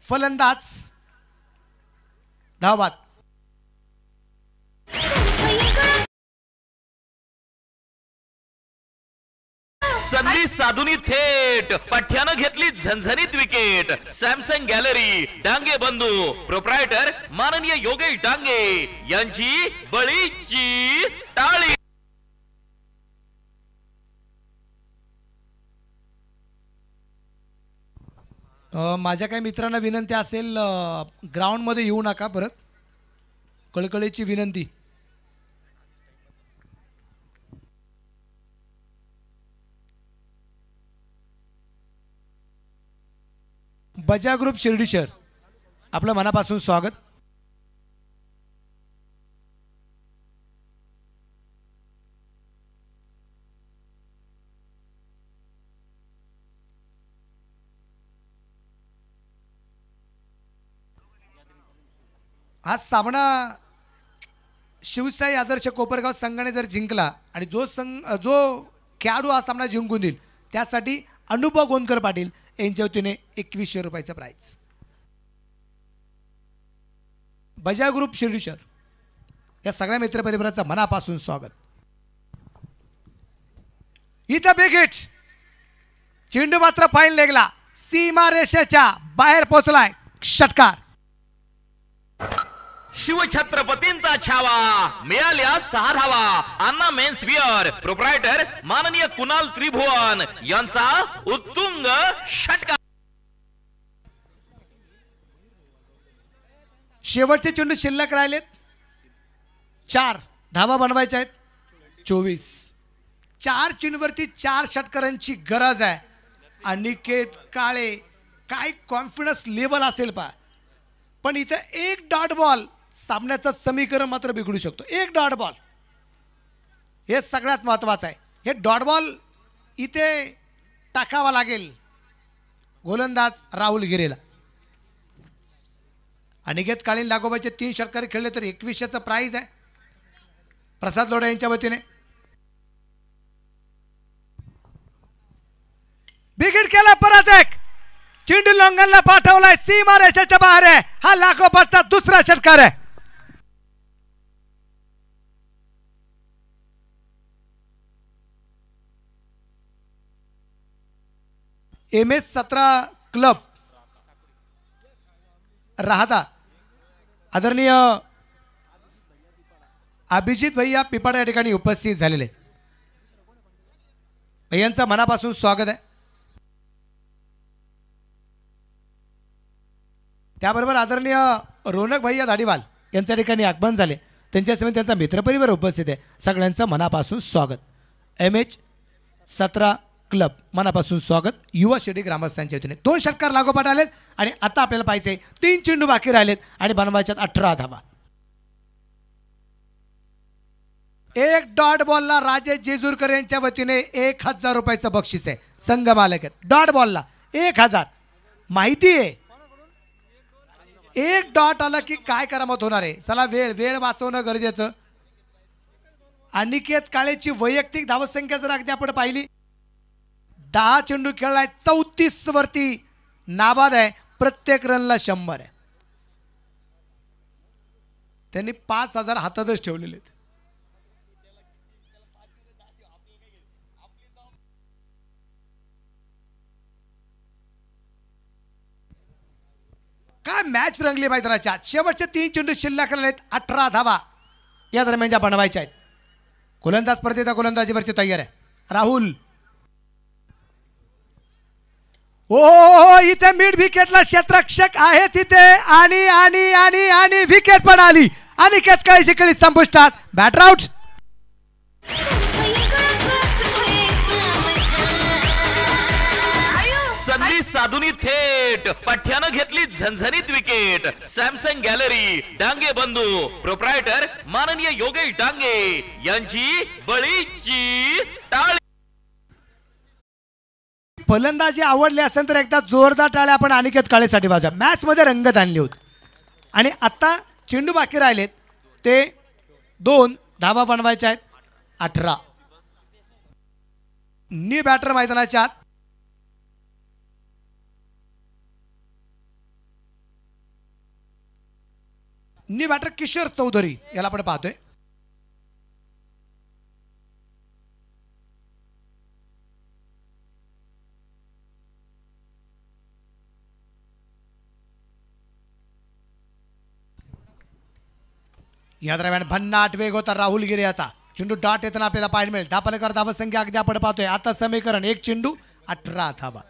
फलंदाज धावबाद. संधी साधुनी थेट पठ्यानं घेतली झणझणीत विकेट. सॅमसंग गॅलरी डांगे बंधू प्रोप्रायटर माननीय योगेश डांगे यांची बळीची टाळी. माझ्या काही मित्रांना विनंती असेल ग्राउंडमध्ये येऊ नका परत. कळकळीची विनंती. बजा ग्रुप शिर्डी शहर आपलं मनापासून स्वागत. हा सामना शिवसाई आदर्श कोपरगाव संघाने जर जिंकला आणि जो खेळाडू हा सामना जिंकून देईल त्यासाठी अनुभव गोंदकर पाटील यांच्या वतीने 2100 रुपयाचं प्राइज. बजा ग्रुप शिर्डी शहर या सगळ्या मित्रपरिवाराचं मनापासून स्वागत. इथं बिग हिट. चेंडू मात्र फाईन लेगला सीमा रेषेच्या बाहेर पोहोचलाय. षटकार. शिवछत्रपतींचा छावा मिळाल्या 6 धावा. अन्ना मेन्स विअर प्रोप्रायटर माननीय कुणाल त्रिभुवन यांचा उत्तुंग षटकार. शेवटचे चेंडू शिल्लक राहिलेत. 4 धावा बनवायच्या आहेत. 24. 4 चेंडूवरती 4 षटकारांची गरज आहे. अनिकेत काळे काय कॉन्फिडन्स लेवल असेल पा. पण इथे एक डॉट बॉल सामन्याचं समीकरण मात्र बिघडू शकतो. एक डॉट बॉल हे सगळ्यात महत्त्वाचं आहे. हे डॉट बॉल इथे टाकावा लागेल गोलंदाज राहुल गिरेला. अनिकेत काळीन लागोबाचे 3 षटकार खेळले तर 2100चं प्राइज आहे प्रसाद लोढा यांच्या वतीने. बिघड केला परत एक. चेंडू लॉंगनला पाठवलाय. सीमा रेषेच्या बाहेर आहे. हा लागोपाठचा दुसरा षटकार आहे. MS17 क्लब राहता आदरणीय अभिजित भैया पिपाड या ठिकाणी उपस्थित झालेले. भैयांचं मनापासून स्वागत आहे. त्याबरोबर आदरणीय रोनक भैया धाडीवाल यांच्या ठिकाणी आगमन झाले. त्यांच्यासमोर त्यांचा मित्रपरिवार उपस्थित आहे. सगळ्यांचं मनापासून स्वागत. MS17 क्लब मनापासून स्वागत युवा शिर्डी ग्रामस्थांच्या वतीने. 2 षटकार लागोपाठ आलेत आणि आता आपल्याला पाहिजे 3 चेंडू बाकी राहिलेत आणि बनवायच्यात 18 धावा. 1 डॉट बॉलला राजेश जेजूरकर यांच्या वतीने 1000 रुपयाचं बक्षीस आहे. संघ मालक आहेत. डॉट बॉलला 1000. माहिती आहे 1 डॉट आला की काय करामत होणार आहे. चला वेळ वाचवणं गरजेचं. अनिकेत काळेची वैयक्तिक धावसंख्या जर अगदी आपण पाहिली 10 चेंडू खेळलाय 34 वरती नाबाद आहे. प्रत्येक रनला 100 आहे. त्यांनी 5000 हातातच ठेवलेले आहेत. काय मॅच रंगली मैदानाच्या. शेवटचे 3 चेंडू शिल्लक राहिलेत. 18 धावा या दरम्यान बनवायच्या आहेत. गोलंदाज स्पर्धेचा गोलंदाजीवरती तयार आहे राहुल. ओ इथे मिड विकेटला क्षेत्ररक्षक आहे तिथे आणि आणि आणि आणि विकेट पण आली. अनिकेत काळेची कळी संपुष्टात. Batter out. संधी साधुनी थेट पठ्यानं घेतली झणझणीत विकेट. सॅमसंग गॅलरी डांगे बंधू प्रोप्रायटर माननीय योगेश डांगे यांची बळीची टाळी. फलंदाजी आवडली असेल तर एकदा जोरदार टाळ्या आपण अनिकेत काळेसाठी वाजवा. मॅच मध्ये रंगत आणली होती आणि आता चेंडू बाकी राहिलेत ते 2 धावा बनवायच्या आहेत. 18 नी बॅटर मैदानाच्या आत. नी बॅटर किशोर चौधरी याला आपण पाहतोय. या दरम्यान भन्नाट वेग होता राहुल गिरे याचा. चेंडू डॉट येताना आपल्याला पाहायला मिळेल. धापलकर धावसंख्या अगदी आपण पाहतोय. आता समीकरण 1 चेंडू 18 धावा.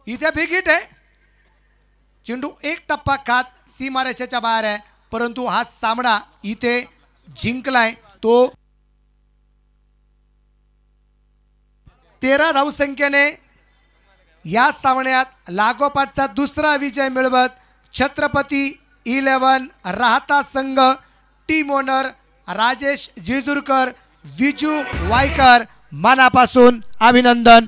इथे बिग हिट आहे. चेंडू 1 टप्पा खात सीमारेषेच्या बाहेर आहे. परंतु हा सामना इथे जिंकलाय तो 13 धावसंख्येने या सामन्यात लागोपाठचा दुसरा विजय मिळवत छत्रपती 11 राहता संघ टीम ओनर राजेश जेजूरकर, विजू वायकर मनापासून अभिनंदन.